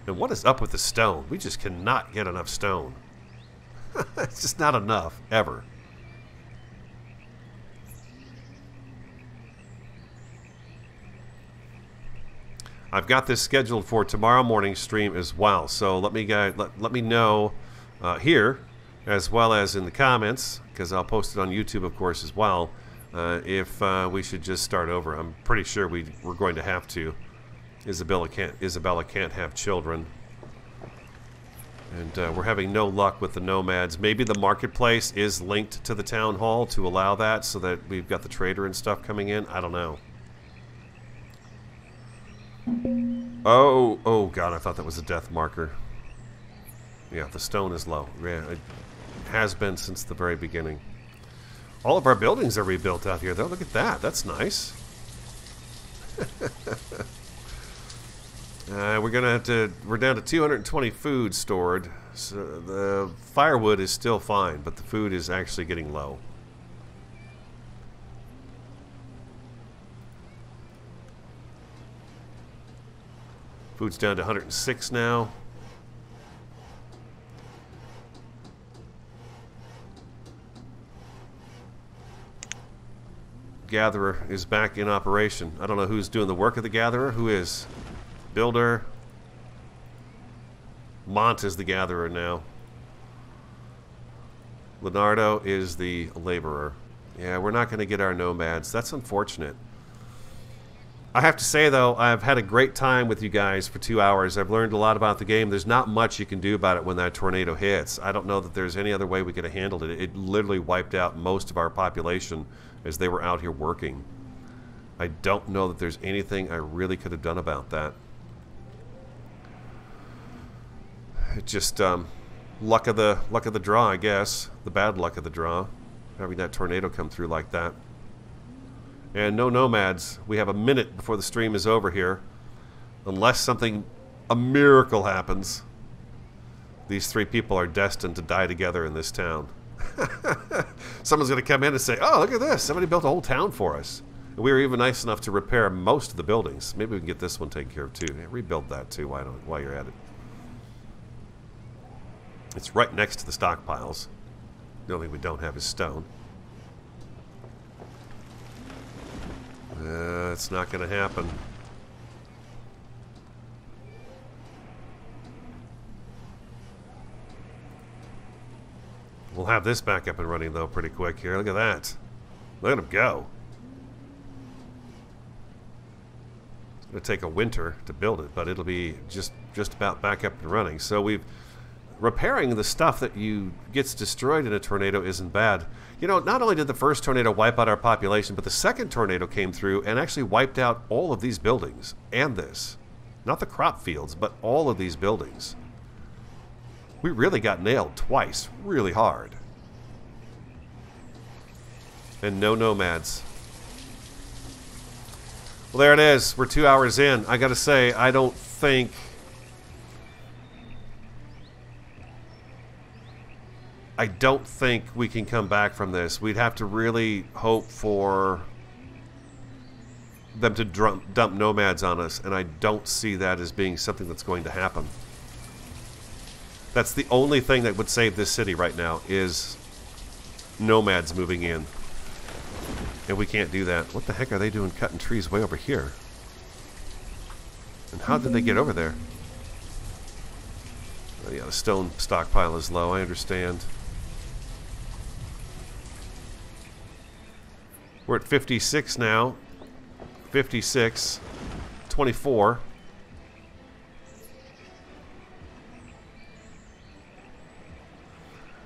And what is up with the stone? We just cannot get enough stone. It's just not enough, ever. I've got this scheduled for tomorrow morning stream as well. So let me know here, as well as in the comments, because I'll post it on YouTube, of course, as well, if we should just start over. I'm pretty sure we're going to have to. Isabella can't have children. And we're having no luck with the nomads. Maybe the marketplace is linked to the town hall to allow that, so that we've got the trader and stuff coming in. I don't know. Oh god, I thought that was a death marker. Yeah, the stone is low. Yeah, it has been since the very beginning. All of our buildings are rebuilt out here, though. Look at that. That's nice. We're down to 220 food stored. So the firewood is still fine, but the food is actually getting low. Food's down to 106 now. Gatherer is back in operation. I don't know who's doing the work of the gatherer. Who is? Builder. Mont is the gatherer now. Leonardo is the laborer. Yeah, we're not going to get our nomads. That's unfortunate. I have to say, though, I've had a great time with you guys for 2 hours. I've learned a lot about the game. There's not much you can do about it when that tornado hits. I don't know that there's any other way we could have handled it. It literally wiped out most of our population as they were out here working. I don't know that there's anything I really could have done about that. It just luck of the draw, I guess. The bad luck of the draw, having that tornado come through like that. And no nomads. We have a minute before the stream is over here. Unless a miracle happens, these three people are destined to die together in this town. Someone's going to come in and say, oh, look at this. Somebody built a whole town for us. And we were even nice enough to repair most of the buildings. Maybe we can get this one taken care of too. Yeah, rebuild that too while you're at it. It's right next to the stockpiles. The only thing we don't have is stone. It's not going to happen. We'll have this back up and running, though, pretty quick here. Look at that. Look at him go. It's going to take a winter to build it, but it'll be just about back up and running. So we've repairing the stuff that gets destroyed in a tornado isn't bad. You know, not only did the first tornado wipe out our population, but the second tornado came through and actually wiped out all of these buildings and this. Not the crop fields, but all of these buildings. We really got nailed twice, really hard. And no nomads. Well, there it is. We're 2 hours in. I gotta say, I don't think we can come back from this. We'd have to really hope for them to dump nomads on us, and I don't see that as being something that's going to happen. That's the only thing that would save this city right now, is nomads moving in. And we can't do that. What the heck are they doing cutting trees way over here? And how did they get over there? Oh, yeah, the stone stockpile is low, I understand. We're at 56 now. 56. 24.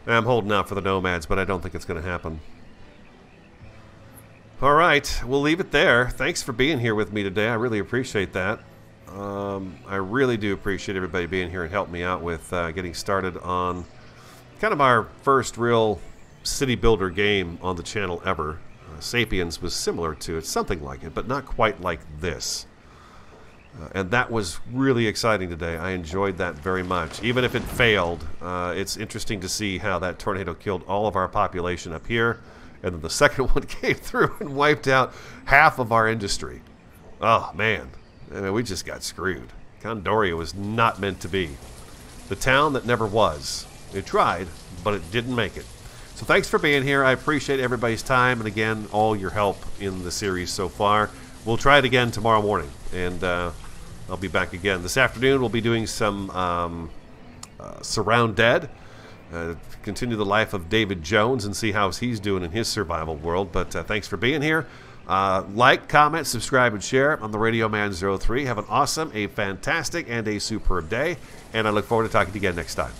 I'm holding out for the nomads, but I don't think it's going to happen. All right, we'll leave it there. Thanks for being here with me today. I really appreciate that. I really do appreciate everybody being here and helping me out with getting started on kind of our first real city builder game on the channel ever. Sapiens was similar to it, something like it, but not quite like this. And that was really exciting today. I enjoyed that very much. Even if it failed, it's interesting to see how that tornado killed all of our population up here, and then the second one came through and wiped out half of our industry. Oh, man. I mean, we just got screwed. Condoria was not meant to be. The town that never was. It tried, but it didn't make it. So thanks for being here. I appreciate everybody's time and, again, all your help in the series so far. We'll try it again tomorrow morning, and I'll be back again. This afternoon we'll be doing some Surround Dead. Continue the life of David Jones and see how he's doing in his survival world. But thanks for being here. Like, comment, subscribe, and share. I'm the Radio Man 03. Have an awesome, a fantastic, and a superb day. And I look forward to talking to you again next time.